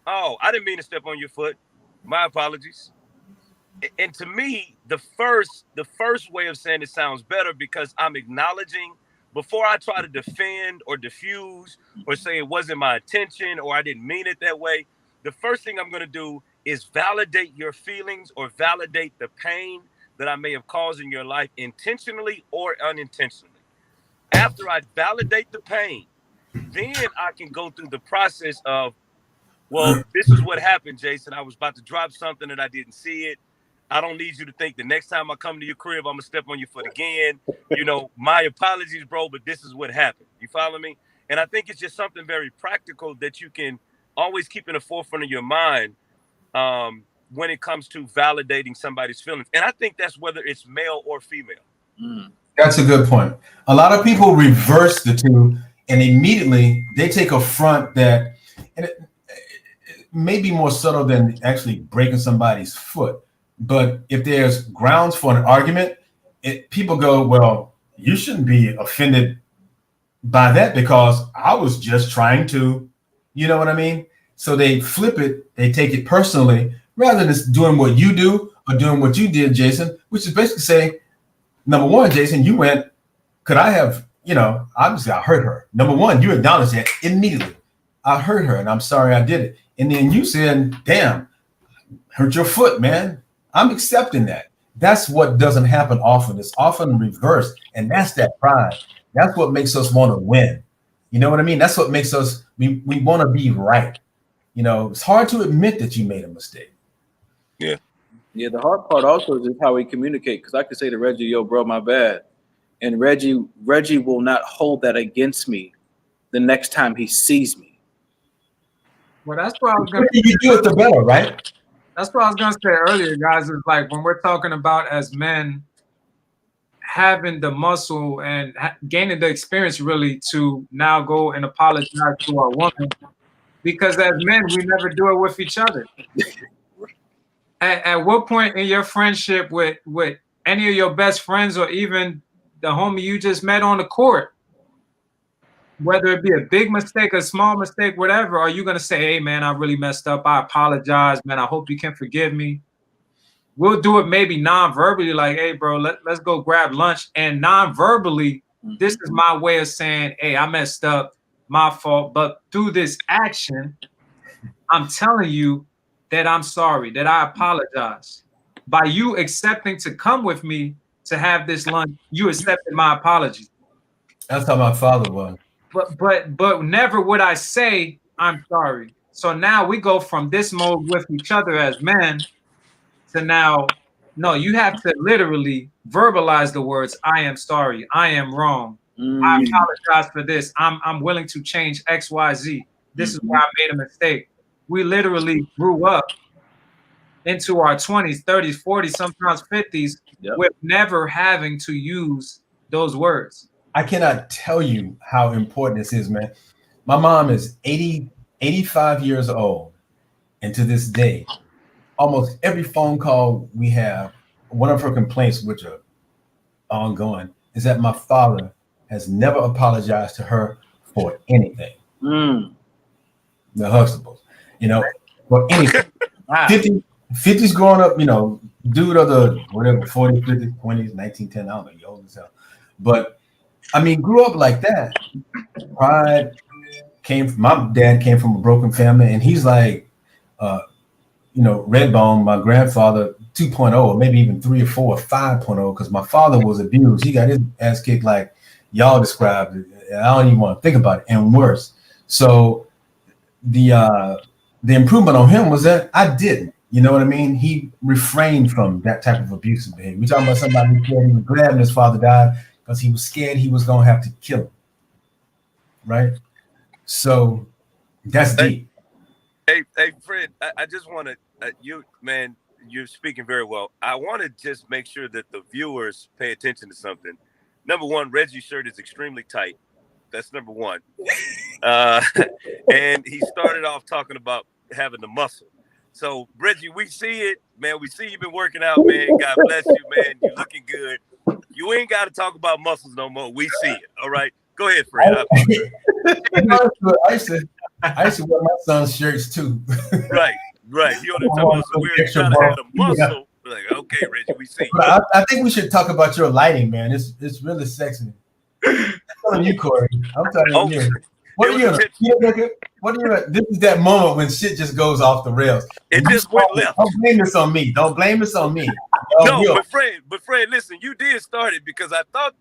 Speaker 2: oh, I didn't mean to step on your foot. My apologies. And to me, the first way of saying it sounds better because I'm acknowledging before I try to defend or diffuse or say it wasn't my intention or I didn't mean it that way. The first thing I'm going to do is validate your feelings or validate the pain that I may have caused in your life intentionally or unintentionally. After I validate the pain, then I can go through the process of, well, this is what happened, Jason. I was about to drop something and I didn't see it. I don't need you to think the next time I come to your crib, I'm going to step on your foot again. You know, my apologies, bro, but this is what happened. You follow me? And I think it's just something very practical that you can always keep in the forefront of your mind when it comes to validating somebody's feelings. And I think that's whether it's male or female.
Speaker 4: That's a good point. A lot of people reverse the two and immediately they take a front that, and it may be more subtle than actually breaking somebody's foot. But if there's grounds for an argument, people go, well, you shouldn't be offended by that because I was just trying to, you know what I mean? So they flip it, they take it personally, rather than doing what you do or doing what you did, Jason, which is basically saying, number one, Jason, you went, could I have, obviously I hurt her. Number one, you acknowledged that immediately. I hurt her and I'm sorry I did it. And then you said, damn, hurt your foot, man. I'm accepting that. That's what doesn't happen often. It's often reversed. And that's that pride. That's what makes us want to win. You know what I mean? That's what makes us, we want to be right. It's hard to admit that you made a mistake.
Speaker 2: Yeah.
Speaker 1: Yeah, the hard part also is how we communicate. Because I could say to Reggie, yo, bro, my bad. And Reggie will not hold that against me the next time he sees me.
Speaker 3: Well, that's what I was going to
Speaker 4: You do it the better, right?
Speaker 3: That's what I was going to say earlier, guys, is like when we're talking about as men having the muscle and gaining the experience really to now go and apologize to our woman, because as men, we never do it with each other. At what point in your friendship with any of your best friends or even the homie you just met on the court, whether it be a big mistake, a small mistake, whatever, are you going to say, hey, man, I really messed up. I apologize, man. I hope you can forgive me. We'll do it maybe non-verbally, like, hey, bro, let's go grab lunch. And non-verbally, this is my way of saying, hey, I messed up, my fault. But through this action, I'm telling you that I'm sorry, that I apologize. By you accepting to come with me to have this lunch, you accepted my apology.
Speaker 4: That's how my father was.
Speaker 3: But never would I say I'm sorry. So now we go from this mode with each other as men to now, no, you have to literally verbalize the words, I am sorry, I am wrong. I apologize for this. I'm willing to change X, Y, Z. This is where I made a mistake. We literally grew up into our 20s, 30s, 40s, sometimes 50s, with never having to use those words.
Speaker 4: I cannot tell you how important this is, man. My mom is 85 years old. And to this day, almost every phone call we have, one of her complaints, which are ongoing, is that my father has never apologized to her for anything. The Huxtables, for anything. 50s growing up, dude of the whatever, 40, 50, 20s, 1910, I don't know, you old as hell. But I mean, grew up like that. Pride my dad came from a broken family, and he's like, Redbone, my grandfather 2.0, or maybe even 3 or 4 or 5.0, because my father was abused. He got his ass kicked like y'all described it. I don't even want to think about it, and worse. So the improvement on him was that I didn't. You know what I mean? He refrained from that type of abusive behavior. We're talking about somebody who said he was glad when his father died because he was scared he was going to have to kill him. Right? So that's deep.
Speaker 2: Hey, Fred, I just want to, you're speaking very well. I want to just make sure that the viewers pay attention to something. Number one, Reggie's shirt is extremely tight. That's number one. And he started off talking about having the muscle. So, Reggie, we see it, man. We see you've been working out, man. God bless you, man. You're looking good. You ain't got to talk about muscles no more. We see it. All right. Go ahead, Fred.
Speaker 4: I used to wear my son's shirts too.
Speaker 2: Right. You know what I'm talking about? So we're trying to have the muscle. Yeah. Like, okay, Reggie, we see you.
Speaker 4: I think we should talk about your lighting, man. It's really sexy. I'm telling you, Corey. I'm telling you. What are you doing? This is that moment when shit just goes off the rails.
Speaker 2: It just went left.
Speaker 4: Don't blame this on me.
Speaker 2: But Fred, listen, you did start it because I thought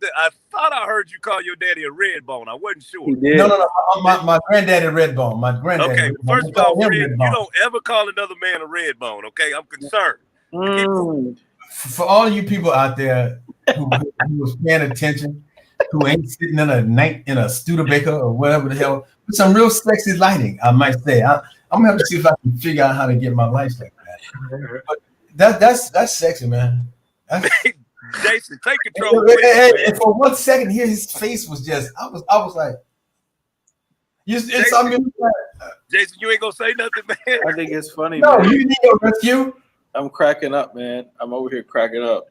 Speaker 2: I heard you call your daddy a Redbone. I wasn't sure.
Speaker 4: No. My granddaddy Redbone. My granddaddy.
Speaker 2: Okay, first of all, Fred, you don't ever call another man a Redbone. Okay, I'm concerned.
Speaker 4: For all you people out there who was paying attention, who ain't sitting in a Studebaker or whatever the hell, with some real sexy lighting, I might say. I'm gonna have to see if I can figure out how to get my lights like that. But that's sexy, man.
Speaker 2: Jason, take control.
Speaker 4: And for 1 second here, his face was just. I was like, Jason,
Speaker 2: you ain't gonna say nothing, man.
Speaker 1: I think it's funny.
Speaker 4: No,
Speaker 1: man.
Speaker 4: you need a rescue.
Speaker 1: I'm cracking up, man. I'm over here cracking up.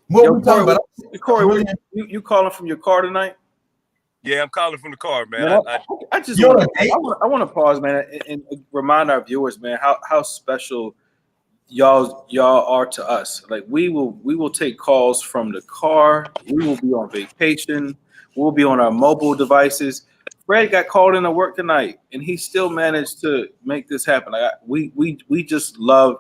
Speaker 4: What we talking about?
Speaker 1: Corey, you calling from your car tonight?
Speaker 2: Yeah, I'm calling from the car, man.
Speaker 1: Man,
Speaker 2: I
Speaker 1: I just
Speaker 4: You're
Speaker 1: want
Speaker 4: a date?
Speaker 1: I want to pause, man, and remind our viewers, man, how special y'all are to us. Like we will take calls from the car. We will be on vacation. We'll be on our mobile devices. Fred got called into work tonight, and he still managed to make this happen. Like we just love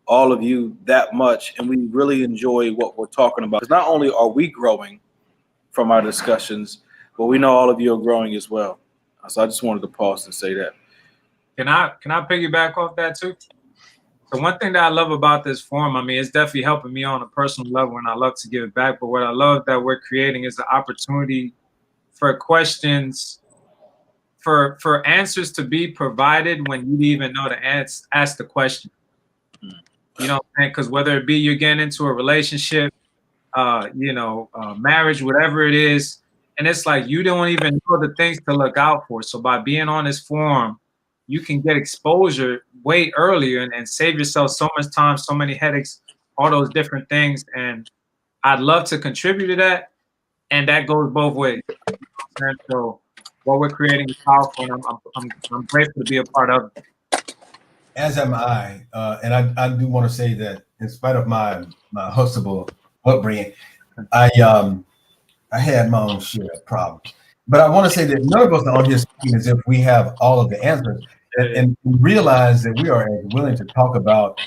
Speaker 1: all of you that much, and we really enjoy what we're talking about. Because not only are we growing from our discussions, but we know all of you are growing as well. So I just wanted to pause and say that.
Speaker 3: Can I piggyback off that too? So one thing that I love about this forum, I mean, it's definitely helping me on a personal level, and I love to give it back. But what I love that we're creating is the opportunity for questions, for answers to be provided when you even know to ask the question. You know what I'm saying? Because whether it be you're getting into a relationship, marriage, whatever it is, and it's like you don't even know the things to look out for. So by being on this forum, you can get exposure way earlier and save yourself so much time, so many headaches, all those different things. And I'd love to contribute to that. And that goes both ways. And so what we're creating is powerful, and I'm grateful to be a part of it.
Speaker 4: As am I, and I do want to say that in spite of my hustable upbringing, I had my own share of problems. But I want to say that none of us are on here speaking as if we have all of the answers, and realize that we are as willing to talk about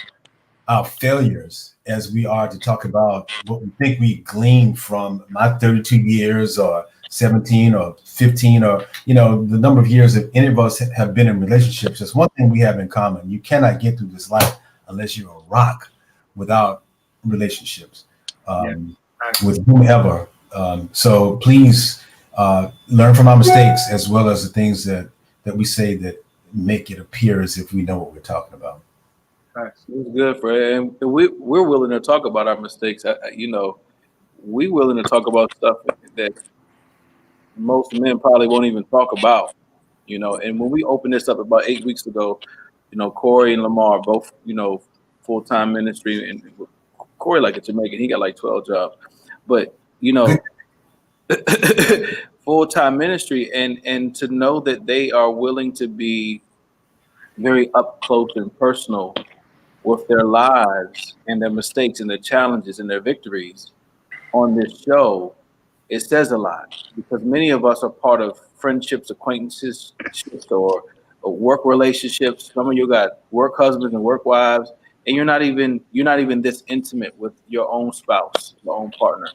Speaker 4: our failures as we are to talk about what we think we gleaned from my 32 years or 17 or 15 or the number of years that any of us have been in relationships. There's one thing we have in common: you cannot get through this life unless you're a rock without relationships with whomever. So please learn from our mistakes as well as the things that we say that make it appear as if we know what we're talking about.
Speaker 1: It was good, Fred, and we're willing to talk about our mistakes. We're willing to talk about stuff that most men probably won't even talk about. And when we opened this up about 8 weeks ago, Corey and Lamar both, full-time ministry, and Corey like a Jamaican, he got like 12 jobs, but full-time ministry, and to know that they are willing to be very up close and personal with their lives and their mistakes and their challenges and their victories on this show, it says a lot, because many of us are part of friendships, acquaintances, or work relationships. Some of you got work husbands and work wives, and you're not even this intimate with your own spouse, your own partner.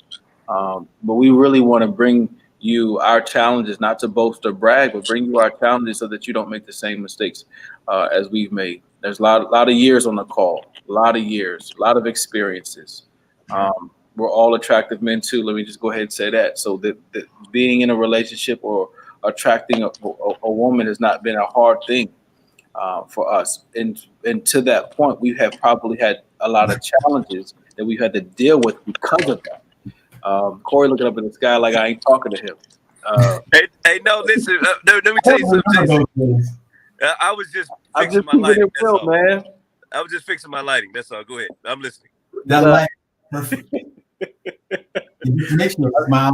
Speaker 1: But we really want to bring you our challenges, not to boast or brag, but bring you our challenges so that you don't make the same mistakes as we've made. There's a lot of years on the call, a lot of experiences. We're all attractive men too. Let me just go ahead and say that. So that being in a relationship or attracting a woman has not been a hard thing for us. And to that point, we have probably had a lot of challenges that we've had to deal with because of that. Corey looking up in the sky like I ain't talking to him.
Speaker 2: Hey, no, listen. Let me tell you something, Jason. I was just fixing my lighting. That's all. Man. I was just fixing my lighting. That's all. Go ahead. I'm listening.
Speaker 4: That light, perfect. It makes you smile.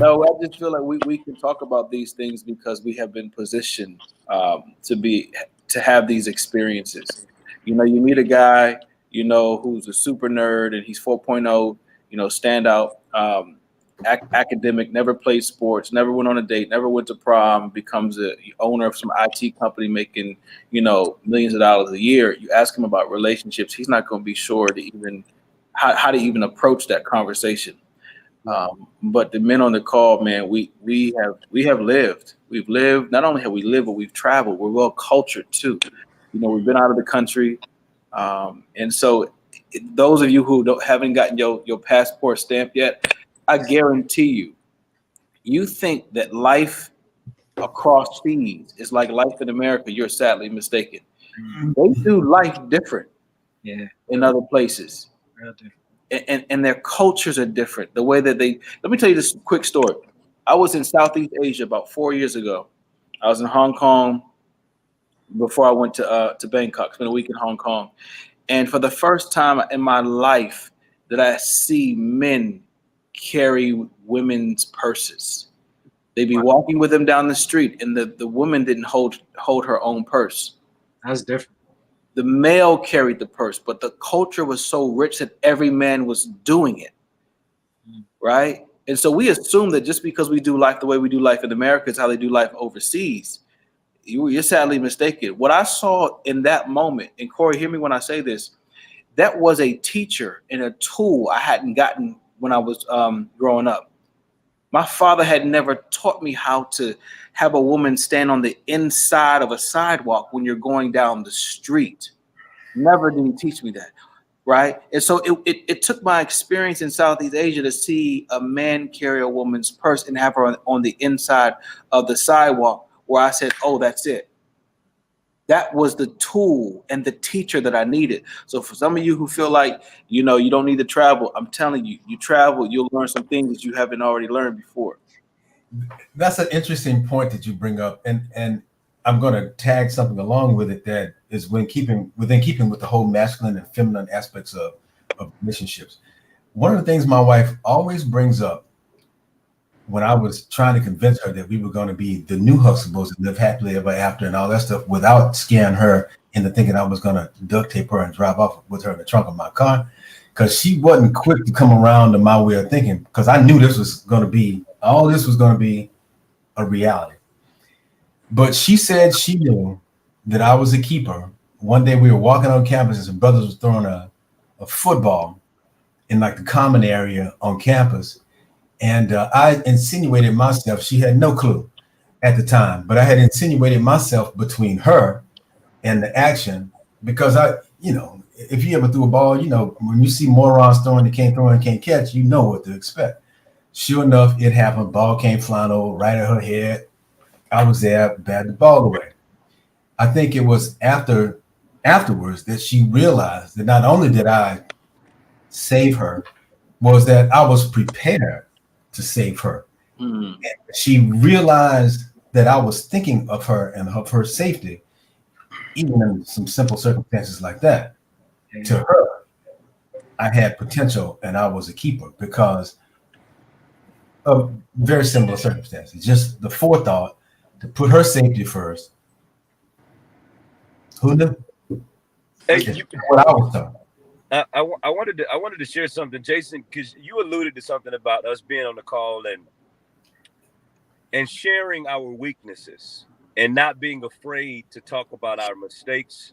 Speaker 1: No, I just feel like we can talk about these things because we have been positioned to have these experiences. You meet a guy, who's a super nerd and he's 4.0, standout, academic, never played sports, never went on a date, never went to prom, becomes a owner of some IT company making, millions of dollars a year. You ask him about relationships, he's not going to be sure to even how to even approach that conversation. But the men on the call, man, we have lived. We've lived. Not only have we lived, but we've traveled. We're well cultured too. We've been out of the country, and so those of you who haven't gotten your passport stamped yet, I guarantee you think that life across seas is like life in America. You're sadly mistaken. They do life different, in other places, and their cultures are different. The way that let me tell you this quick story. I was in Southeast Asia about 4 years ago. I was in Hong Kong before I went to Bangkok. Spent a week in Hong Kong, and for the first time in my life, that I see men carry women's purses. They'd be walking with them down the street, and the woman didn't hold her own purse.
Speaker 3: That's different.
Speaker 1: The male carried the purse, but the culture was so rich that every man was doing it, right? And so we assume that just because we do life the way we do life in America is how they do life overseas. You're sadly mistaken. What I saw in that moment, and Corey, hear me when I say this, that was a teacher and a tool I hadn't gotten when I was growing up. My father had never taught me how to have a woman stand on the inside of a sidewalk when you're going down the street. Never did he teach me that, right? And so it took my experience in Southeast Asia to see a man carry a woman's purse and have her on the inside of the sidewalk, where I said, oh, that's it. That was the tool and the teacher that I needed. So for some of you who feel like, you don't need to travel, I'm telling you, you travel, you'll learn some things that you haven't already learned before.
Speaker 4: That's an interesting point that you bring up. And I'm going to tag something along with it that is within keeping with the whole masculine and feminine aspects of relationships. One of the things my wife always brings up when I was trying to convince her that we were going to be the new Huxtables and live happily ever after and all that stuff without scaring her into thinking I was going to duct tape her and drive off with her in the trunk of my car, because she wasn't quick to come around to my way of thinking, because I knew this was going to be a reality. But she said she knew that I was a keeper. One day we were walking on campus and some brothers was throwing a football in like the common area on campus. And I insinuated myself, she had no clue at the time, but I had insinuated myself between her and the action, because if you ever threw a ball, when you see morons throwing, they can't throw and can't catch, you know what to expect. Sure enough, it happened. Ball came flying over right at her head. I was there, batted the ball away. I think it was afterwards that she realized that not only did I save her, was that I was prepared to save her. Mm. She realized that I was thinking of her and of her safety, even in some simple circumstances like that. Mm. To her, I had potential and I was a keeper because of very similar circumstances. Just the forethought to put her safety first. Who knew?
Speaker 2: Hey,
Speaker 4: what I was talking.
Speaker 2: I wanted to share something, Jason, because you alluded to something about us being on the call and sharing our weaknesses and not being afraid to talk about our mistakes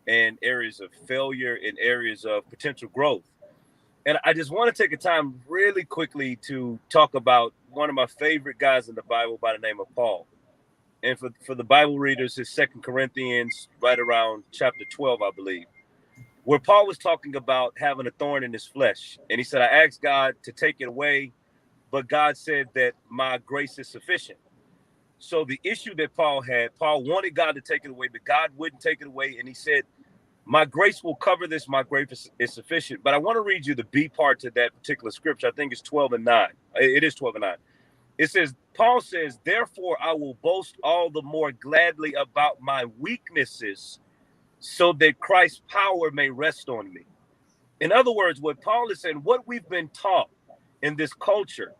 Speaker 2: and areas of failure and areas of potential growth. And I just want to take a time really quickly to talk about one of my favorite guys in the Bible by the name of Paul. And for the Bible readers, it's 2 Corinthians, right around chapter 12, I believe, where Paul was talking about having a thorn in his flesh. And he said, I asked God to take it away, but God said that my grace is sufficient. So the issue that Paul had, Paul wanted God to take it away, but God wouldn't take it away. And he said, my grace will cover this. My grace is sufficient. But I want to read you the B part to that particular scripture. I think it's 12:9. It is 12:9. It says, Paul says, therefore, I will boast all the more gladly about my weaknesses, so that Christ's power may rest on me. In other words, what Paul is saying, what we've been taught in this culture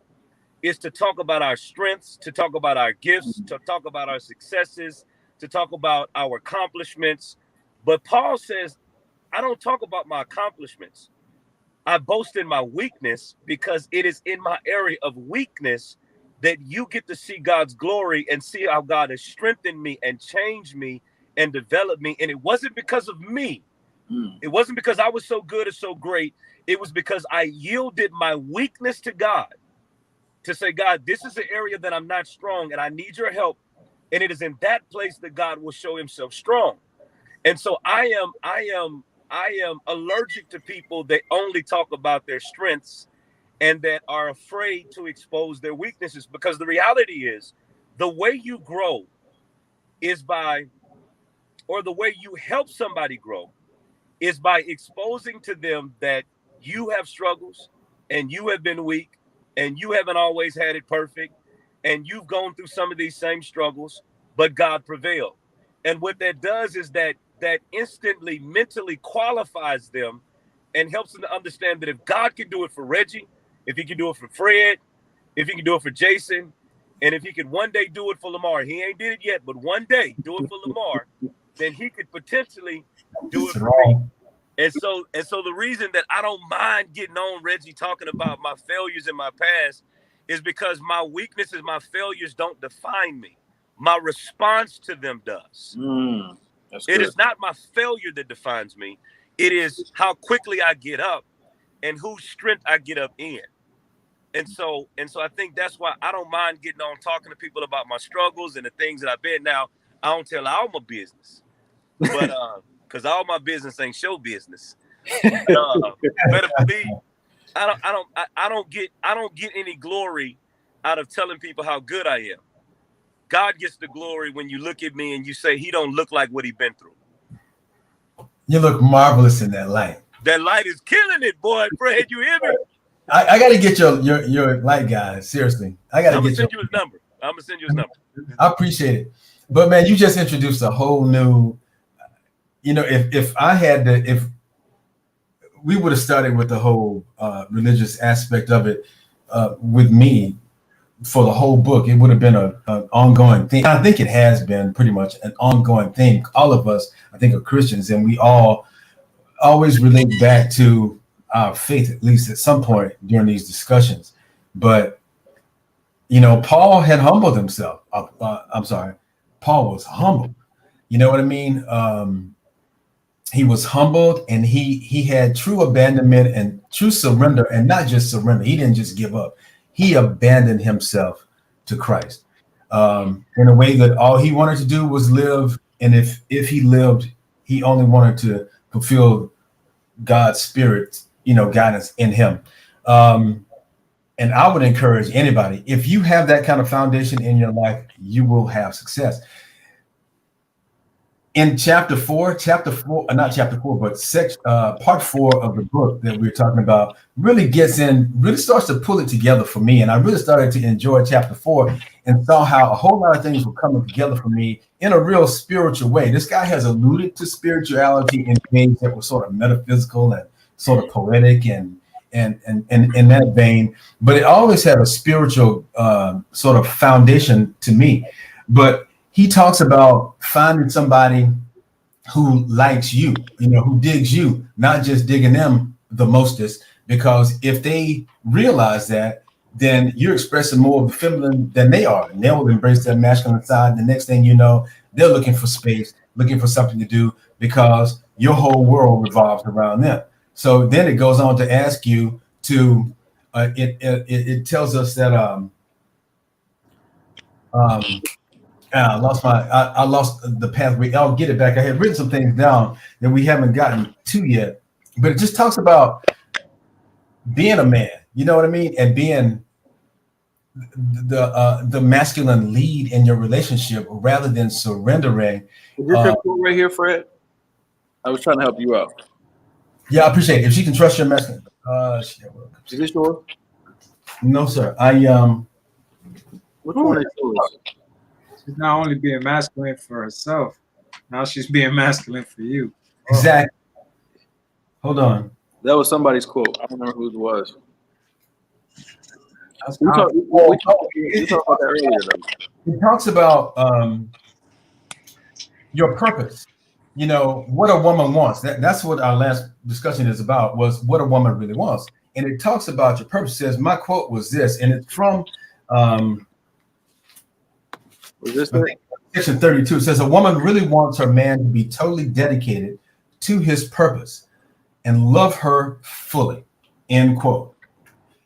Speaker 2: is to talk about our strengths, to talk about our gifts, to talk about our successes, to talk about our accomplishments. But Paul says, I don't talk about my accomplishments. I boast in my weakness, because it is in my area of weakness that you get to see God's glory and see how God has strengthened me and changed me and developed me. And it wasn't because of me. It wasn't because I was so good or so great. It was because I yielded my weakness to God to say, God, this is an area that I'm not strong and I need your help. And it is in that place that God will show himself strong. And so I am allergic to people that only talk about their strengths and that are afraid to expose their weaknesses, because the reality is the way you grow is by, or the way you help somebody grow is by exposing to them that you have struggles and you have been weak and you haven't always had it perfect and you've gone through some of these same struggles, but God prevailed. And what that does is that instantly mentally qualifies them and helps them to understand that if God can do it for Reggie, if he can do it for Fred, if he can do it for Jason, and if he could one day do it for Lamar, he ain't did it yet, but one day do it for Lamar, then he could potentially do it for me. And so the reason that I don't mind getting on Reggie talking about my failures in my past is because my weaknesses, my failures don't define me. My response to them does. It is not my failure that defines me. It is how quickly I get up and whose strength I get up in. And so I think that's why I don't mind getting on talking to people about my struggles and the things that I've been. Now, I don't tell all my business, but because all my business ain't show business. But for me, I don't get any glory out of telling people how good I am. God gets the glory when you look at me and you say he don't look like what he been through.
Speaker 4: You look marvelous in that light.
Speaker 2: That light is killing it, boy. Fred, you hear me?
Speaker 4: I got to get your light, guys. Seriously, I got to get
Speaker 2: send you his number. I'm gonna send you his number.
Speaker 4: I appreciate it, but man, you just introduced a whole new. If we would have started with the whole religious aspect of it with me for the whole book, it would have been an ongoing thing. I think it has been pretty much an ongoing thing. All of us, I think, are Christians, and we all always relate back to our faith, at least at some point during these discussions. But, Paul had humbled himself. Paul was humble. You know what I mean? He was humbled, and he had true abandonment and true surrender, and not just surrender. He didn't just give up. He abandoned himself to Christ in a way that all he wanted to do was live. And if he lived, he only wanted to fulfill God's spirit, guidance in him. And I would encourage anybody, if you have that kind of foundation in your life, you will have success. In chapter 4, not chapter 4, but part 4 of the book that we're talking about really starts to pull it together for me. And I really started to enjoy chapter 4 and saw how a whole lot of things were coming together for me in a real spiritual way. This guy has alluded to spirituality in ways that were sort of metaphysical and sort of poetic and in that vein, but it always had a spiritual sort of foundation to me. But he talks about finding somebody who likes you, who digs you, not just digging them the mostest, because if they realize that, then you're expressing more of the feminine than they are, and they'll embrace their masculine side. And the next thing you know, they're looking for space, looking for something to do, because your whole world revolves around them. So then it goes on to ask you to, it tells us that, I lost the pathway. I'll get it back. I had written some things down that we haven't gotten to yet, but it just talks about being a man, you know what I mean? And being the masculine lead in your relationship rather than surrendering.
Speaker 1: Is this your quote right here, Fred? I was trying to help you out.
Speaker 4: Yeah, I appreciate it. If she can trust your masculine.
Speaker 1: Is this yours?
Speaker 4: No, sir.
Speaker 1: Which one is yours?
Speaker 3: She's not only being masculine for herself, now she's being masculine for you.
Speaker 4: Exactly. Hold on.
Speaker 1: That was somebody's quote. I don't remember whose it was. We talked about that earlier, though.
Speaker 4: It talks about your purpose. What a woman wants. That's what our last discussion is about, was what a woman really wants. And it talks about your purpose. It says, my quote was this, and it's from section 32. It says, a woman really wants her man to be totally dedicated to his purpose and love her fully, end quote.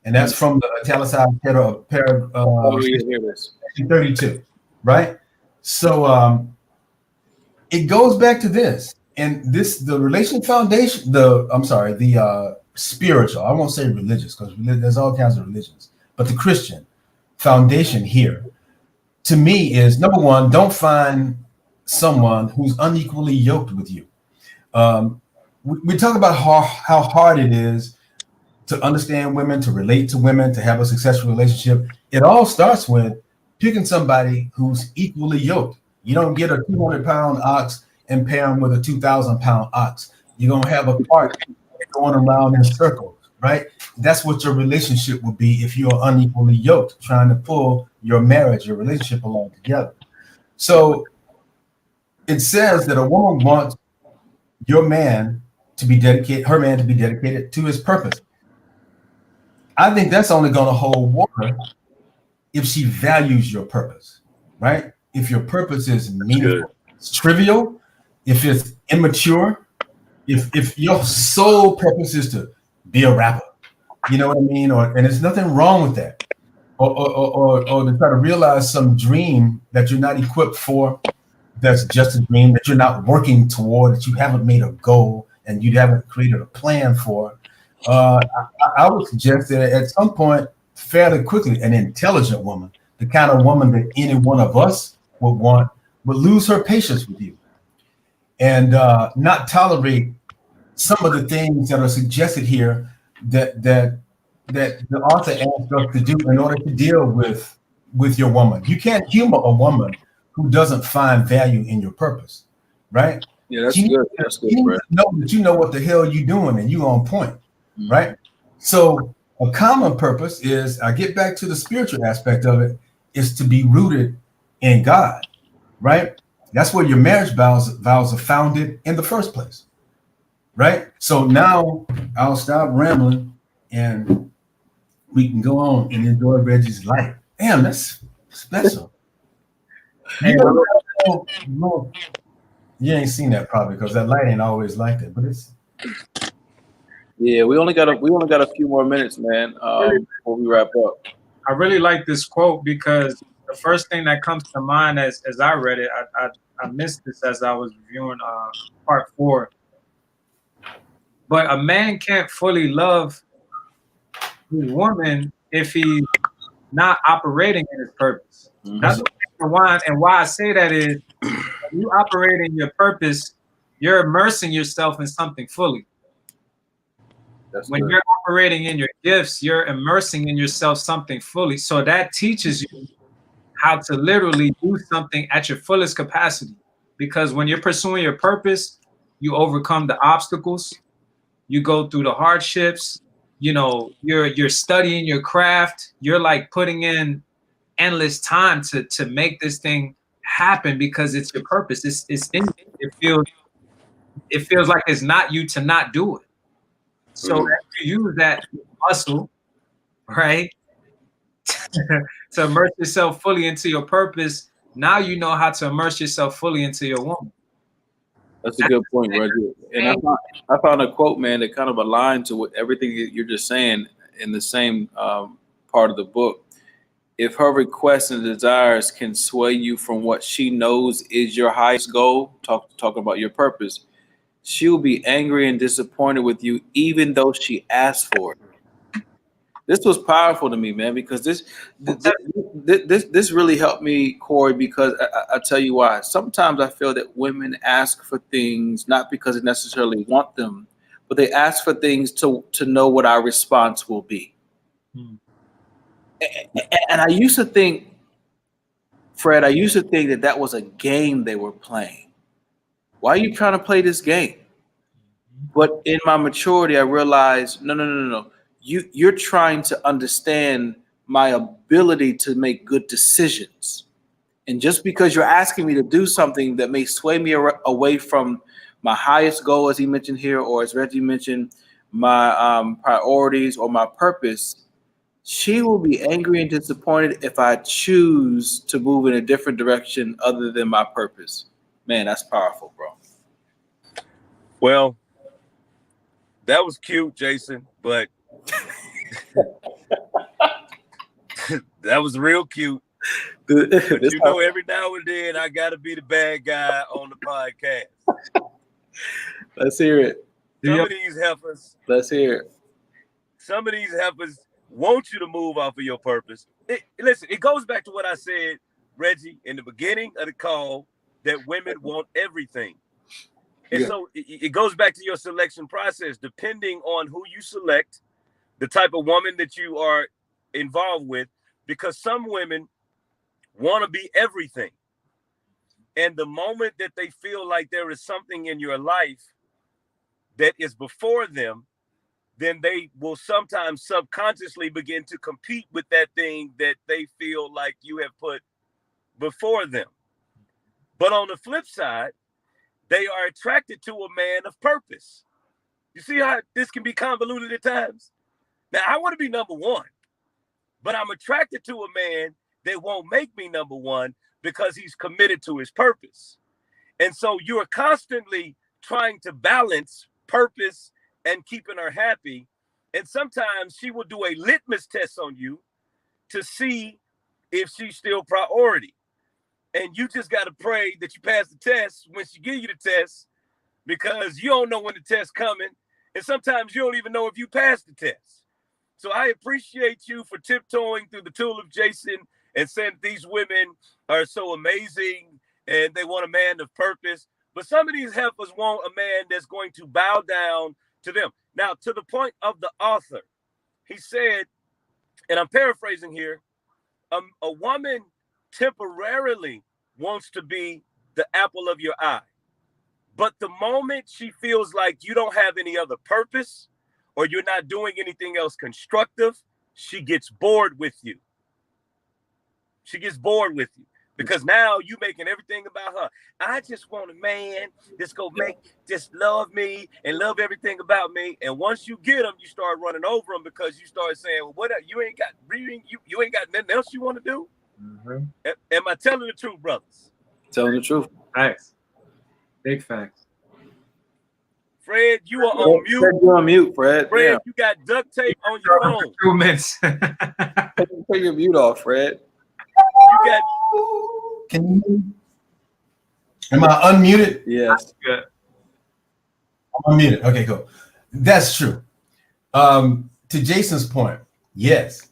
Speaker 4: And that's from the italicized paragraph 32, right? So it goes back to this, and the relation foundation, the spiritual, I won't say religious, because there's all kinds of religions, but the Christian foundation here, to me, is number one, don't find someone who's unequally yoked with you. We talk about how hard it is to understand women, to relate to women, to have a successful relationship. It all starts with picking somebody who's equally yoked. You don't get a 200-pound ox and pair him with a 2,000-pound ox. You're going to have a part going around in circles, right? That's what your relationship will be if you're unequally yoked, trying to pull your marriage, your relationship along together. So it says that a woman wants your man to be dedicated, her man to be dedicated to his purpose. I think that's only going to hold water if she values your purpose, right? If your purpose is meaningful, it's trivial, if it's immature, if your sole purpose is to be a rapper, you know what I mean? And there's nothing wrong with that. Or to try to realize some dream that you're not equipped for, that's just a dream that you're not working toward, that you haven't made a goal and you haven't created a plan for. I would suggest that at some point, fairly quickly, an intelligent woman, the kind of woman that any one of us would want, would lose her patience with you and not tolerate some of the things that are suggested here that the author asked us to do in order to deal with your woman. You can't humor a woman who doesn't find value in your purpose, right?
Speaker 1: Yeah, that's good. That's good, Brad.
Speaker 4: Know that you know what the hell you're doing and you on point, right? So a common purpose is, I get back to the spiritual aspect of it, is to be rooted in God, right? That's where your marriage vows are founded in the first place, right? So now I'll stop rambling and we can go on and enjoy Reggie's life. Damn, that's special. You ain't seen that probably because that light ain't always like that, but it's.
Speaker 1: Yeah, we only got a few more minutes, man, before we wrap up.
Speaker 3: I really like this quote because the first thing that comes to mind as I read it, I missed this as I was reviewing part 4. But a man can't fully love his woman if he's not operating in his purpose. Mm-hmm. That's why I say that is, when you operate in your purpose, you're immersing yourself in something fully. When you're operating in your gifts, you're immersing in yourself something fully. So that teaches you how to literally do something at your fullest capacity. Because when you're pursuing your purpose, you overcome the obstacles, you go through the hardships, you know, you're studying your craft, you're like putting in endless time to make this thing happen because it's your purpose. It's in you. It feels like it's not you to not do it. So if you use that muscle, right, to immerse yourself fully into your purpose, now you know how to immerse yourself fully into your woman.
Speaker 1: That's a good point, Roger. And I found a quote, man, that kind of aligned to what everything you're just saying in the same part of the book. If her requests and desires can sway you from what she knows is your highest goal, talking about your purpose, she will be angry and disappointed with you, even though she asked for it. This was powerful to me, man, because this really helped me, Corey, because I tell you why. Sometimes I feel that women ask for things not because they necessarily want them, but they ask for things to know what our response will be. And I used to think, Fred, that was a game they were playing. Why are you trying to play this game? But in my maturity, I realized, no. You're trying to understand my ability to make good decisions. And just because you're asking me to do something that may sway me away from my highest goal, as he mentioned here, or as Reggie mentioned, my priorities or my purpose, she will be angry and disappointed if I choose to move in a different direction other than my purpose. Man, that's powerful, bro.
Speaker 2: Well, that was cute, Jason, but that was real cute. But you know, every now and then I gotta be the bad guy on the podcast.
Speaker 1: Let's hear it.
Speaker 2: Some of these heifers.
Speaker 1: Let's hear it.
Speaker 2: Some of these heifers want you to move off of your purpose. Listen, it goes back to what I said, Reggie, in the beginning of the call, that women want everything. And so it goes back to your selection process, depending on who you select, the type of woman that you are involved with, because some women want to be everything. And the moment that they feel like there is something in your life that is before them, then they will sometimes subconsciously begin to compete with that thing that they feel like you have put before them. But on the flip side, they are attracted to a man of purpose. You see how this can be convoluted at times? Now, I want to be number one, but I'm attracted to a man that won't make me number one because he's committed to his purpose. And so you're constantly trying to balance purpose and keeping her happy. And sometimes she will do a litmus test on you to see if she's still priority. And you just got to pray that you pass the test when she give you the test, because you don't know when the test's coming. And sometimes you don't even know if you passed the test. So I appreciate you for tiptoeing through the tulip, Jason, and saying these women are so amazing and they want a man of purpose. But some of these heifers want a man that's going to bow down to them. Now, to the point of the author, he said, and I'm paraphrasing here, a woman temporarily wants to be the apple of your eye. But the moment she feels like you don't have any other purpose or you're not doing anything else constructive, she gets bored with you. She gets bored with you because now you making everything about her. I just want a man that's gonna just love me and love everything about me. And once you get him, you start running over him because you start saying, well, what you ain't got nothing else you want to do? Mm-hmm. Am I telling the truth, brothers?
Speaker 1: Telling the truth.
Speaker 3: Facts. Big facts.
Speaker 2: Fred, you are on mute.
Speaker 1: Fred, you're on mute, Fred.
Speaker 2: Fred,
Speaker 1: yeah.
Speaker 2: You got duct tape on your phone.
Speaker 3: 2 minutes.
Speaker 1: Take your mute off, Fred.
Speaker 2: You got.
Speaker 4: Can you? Am I unmuted?
Speaker 1: Yes.
Speaker 3: Good.
Speaker 4: I'm unmuted. Okay, cool. That's true. To Jason's point, yes.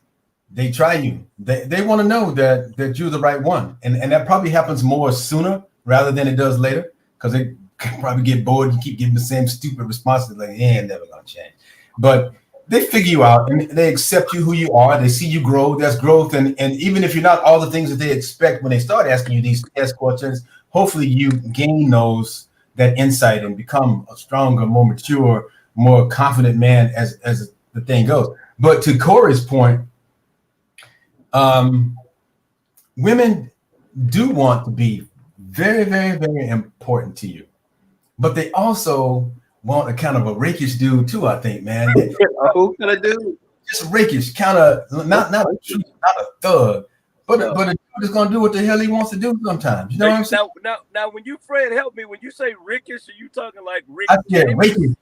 Speaker 4: They try you. They want to know that you're the right one. And that probably happens more sooner rather than it does later, because they probably get bored. You keep giving the same stupid responses like, ain't never going to change. But they figure you out and they accept you who you are. They see you grow. There's growth. And even if you're not all the things that they expect when they start asking you these test questions, hopefully you gain that insight and become a stronger, more mature, more confident man as the thing goes. But to Corey's point, women do want to be very, very, very important to you, but they also want a kind of a rakish dude too. I think, man.
Speaker 1: Who can I do?
Speaker 4: Just rakish, kind of not a thug, but a dude is gonna do what the hell he wants to do sometimes. You know what I'm saying?
Speaker 2: Now, when you, Fred, help me. When you say rakish, are you talking like Rick?
Speaker 4: Rakish.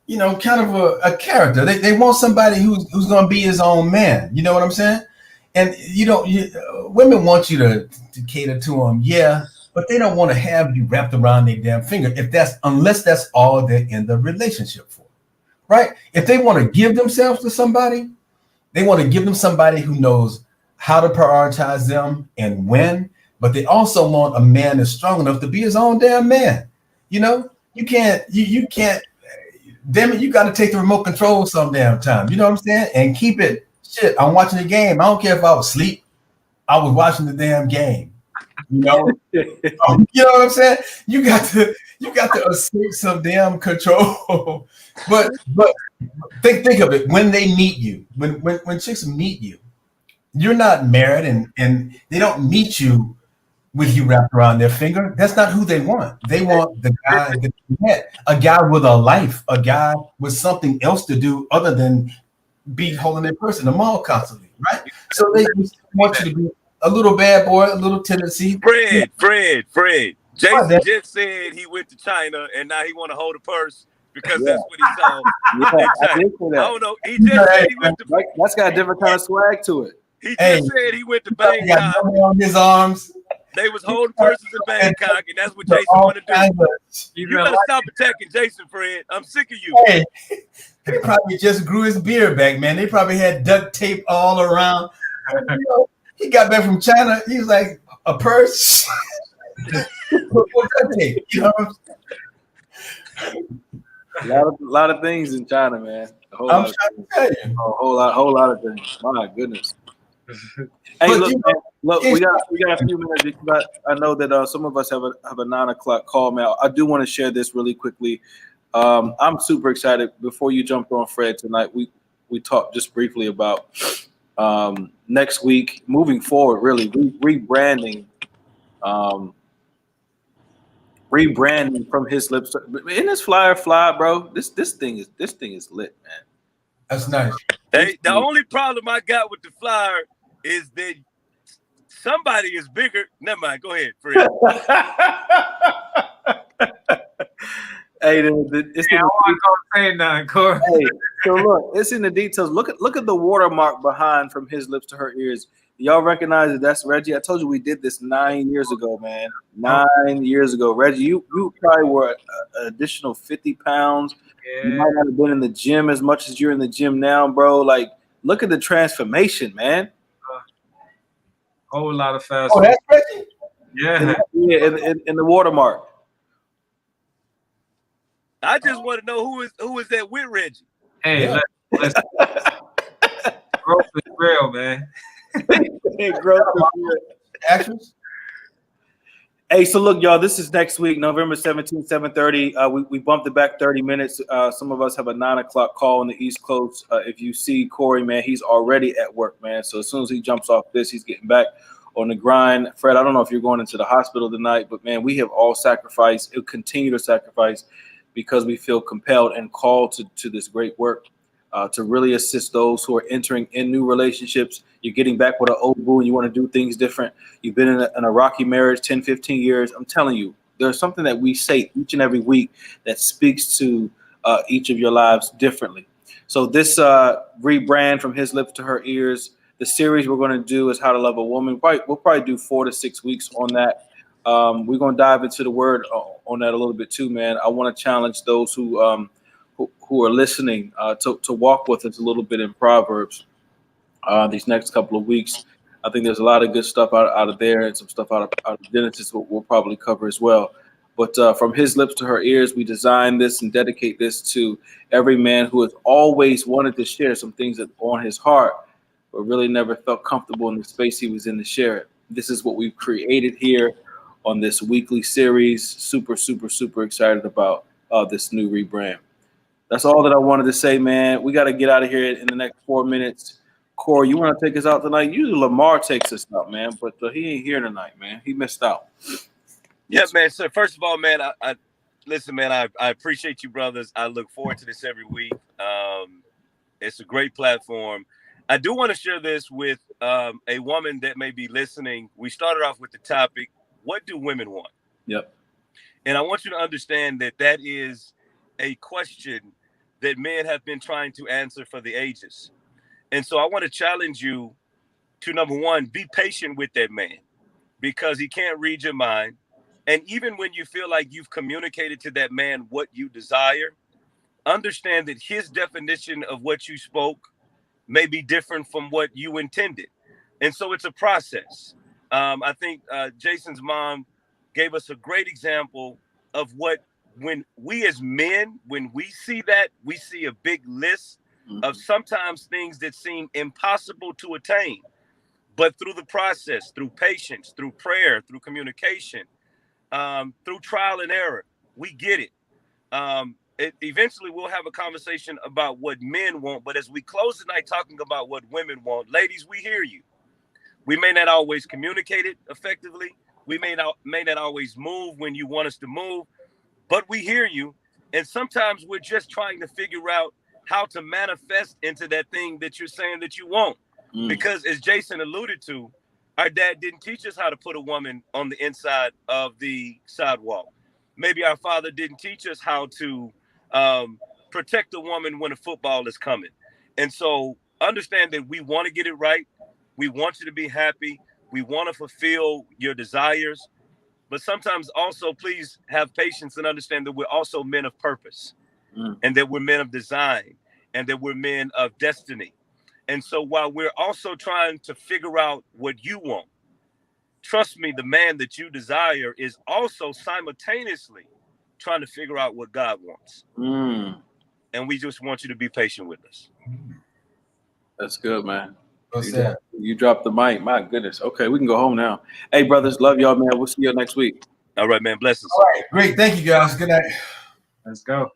Speaker 4: You know, kind of a character. They want somebody who's gonna be his own man. You know what I'm saying? And women want you to cater to them, yeah, but they don't want to have you wrapped around their damn finger unless that's all they're in the relationship for, right? If they want to give themselves to somebody, they want to give them somebody who knows how to prioritize them and when, but they also want a man that's strong enough to be his own damn man. You know, you can't, damn it, you got to take the remote control some damn time. You know what I'm saying? And keep it. Shit, I'm watching the game. I don't care if I was asleep. I was watching the damn game. You know, you know what I'm saying? You got to assert some damn control. but think of it. When they meet you, when chicks meet you, you're not married, and they don't meet you with you wrapped around their finger. That's not who they want. They want the guy that you met, a guy with a life, a guy with something else to do other than be holding their purse in the mall constantly, right? So they want you to be a little bad boy, a little tendency.
Speaker 2: Fred. Jason just said he went to China and now he want to hold a purse because that's what he saw. I don't know. He just said he went to.
Speaker 1: That's got a different kind of swag to it.
Speaker 2: He just said he went to Bangkok.
Speaker 4: On his arms.
Speaker 2: They was holding purses in Bangkok, and that's what Jason want to do. You gotta stop attacking Jason, Fred. I'm sick of you.
Speaker 4: Hey, he probably just grew his beard back, man. They probably had duct tape all around. He got back from China. He was like, a purse? Duct tape, you know?
Speaker 1: A lot of things in China, man.
Speaker 4: I'm trying to tell you.
Speaker 1: A whole lot of things. My goodness. Hey, look, we got a few minutes because I know that some of us have a 9 o'clock call, man. I do want to share this really quickly. I'm super excited. Before you jumped on, Fred, tonight, we talked just briefly about next week, moving forward, really rebranding. Rebranding from his lips. In this flyer fly, bro. This thing is lit, man.
Speaker 4: That's nice.
Speaker 2: Hey, the only problem I got with the flyer is that somebody is bigger. Never mind. Go ahead, Fred.
Speaker 1: Hey, it's
Speaker 3: I wasn't gonna say nothing, Corey.
Speaker 1: Hey, so look, it's in the details. Look at the watermark behind from his lips to her ears. Y'all recognize that that's Reggie? I told you we did this 9 years ago, man. 9 years ago, Reggie. You probably were an additional 50 pounds.
Speaker 3: Yeah.
Speaker 1: You might not have been in the gym as much as you're in the gym now, bro. Like, look at the transformation, man.
Speaker 3: Whole lot of fast.
Speaker 4: Oh, that's Reggie?
Speaker 3: Yeah.
Speaker 1: In the watermark.
Speaker 2: I just want to know who is that with Reggie.
Speaker 3: Hey,
Speaker 4: Yeah.
Speaker 3: listen. Growth is real, man.
Speaker 4: Actress?
Speaker 1: Hey, so look, y'all, this is next week, November 17th, 7:30. We bumped it back 30 minutes. Some of us have a 9 o'clock call on the East Coast. If you see Corey, man, he's already at work, man. So as soon as he jumps off this, he's getting back on the grind. Fred, I don't know if you're going into the hospital tonight, but, man, we have all sacrificed. It'll continue to sacrifice because we feel compelled and called to this great work. To really assist those who are entering in new relationships. You're getting back with an old boo and you want to do things different. You've been in a rocky marriage 10, 15 years. I'm telling you, there's something that we say each and every week that speaks to each of your lives differently. So this rebrand from his lips to her ears, the series we're going to do is How to Love a Woman. We'll probably do 4 to 6 weeks on that. We're going to dive into the word on that a little bit too, man. I want to challenge those who are listening to walk with us a little bit in Proverbs these next couple of weeks. I think there's a lot of good stuff out of there and some stuff out of Genesis we'll probably cover as well. But from his lips to her ears, we designed this and dedicate this to every man who has always wanted to share some things that are on his heart, but really never felt comfortable in the space he was in to share it. This is what we've created here on this weekly series. Super, super, super excited about this new rebrand. That's all that I wanted to say, man. We got to get out of here in the next 4 minutes. Corey, you want to take us out tonight? Usually Lamar takes us out, man, but he ain't here tonight, man. He missed out.
Speaker 2: Yeah, man. So first of all, man, I listen, man. I appreciate you, brothers. I look forward to this every week. It's a great platform. I do want to share this with a woman that may be listening. We started off with the topic, what do women want?
Speaker 1: Yep.
Speaker 2: And I want you to understand that is a question that men have been trying to answer for the ages. And so I want to challenge you to, number one, be patient with that man because he can't read your mind. And even when you feel like you've communicated to that man what you desire, understand that his definition of what you spoke may be different from what you intended. And so it's a process. I think Jason's mom gave us a great example of what, when we as men, when we see that, we see a big list of sometimes things that seem impossible to attain. But through the process, through patience, through prayer, through communication, through trial and error, we get it. Eventually, we'll have a conversation about what men want. But as we close the night talking about what women want, ladies, we hear you. We may not always communicate it effectively. We may not always move when you want us to move, but we hear you. And sometimes we're just trying to figure out how to manifest into that thing that you're saying that you want. Because as Jason alluded to, our dad didn't teach us how to put a woman on the inside of the sidewalk. Maybe our father didn't teach us how to protect a woman when a football is coming. And so understand that we want to get it right. We want you to be happy. We want to fulfill your desires. But sometimes also please have patience and understand that we're also men of purpose and that we're men of design and that we're men of destiny. And so while we're also trying to figure out what you want, trust me, the man that you desire is also simultaneously trying to figure out what God wants. And we just want you to be patient with us.
Speaker 1: That's good, man.
Speaker 4: What's that?
Speaker 1: You dropped the mic. My goodness. Okay, we can go home now. Hey, brothers, love y'all, man. We'll see you next week.
Speaker 2: All right, man. Blessings.
Speaker 4: All right, great. Thank you, guys. Good night.
Speaker 3: Let's go.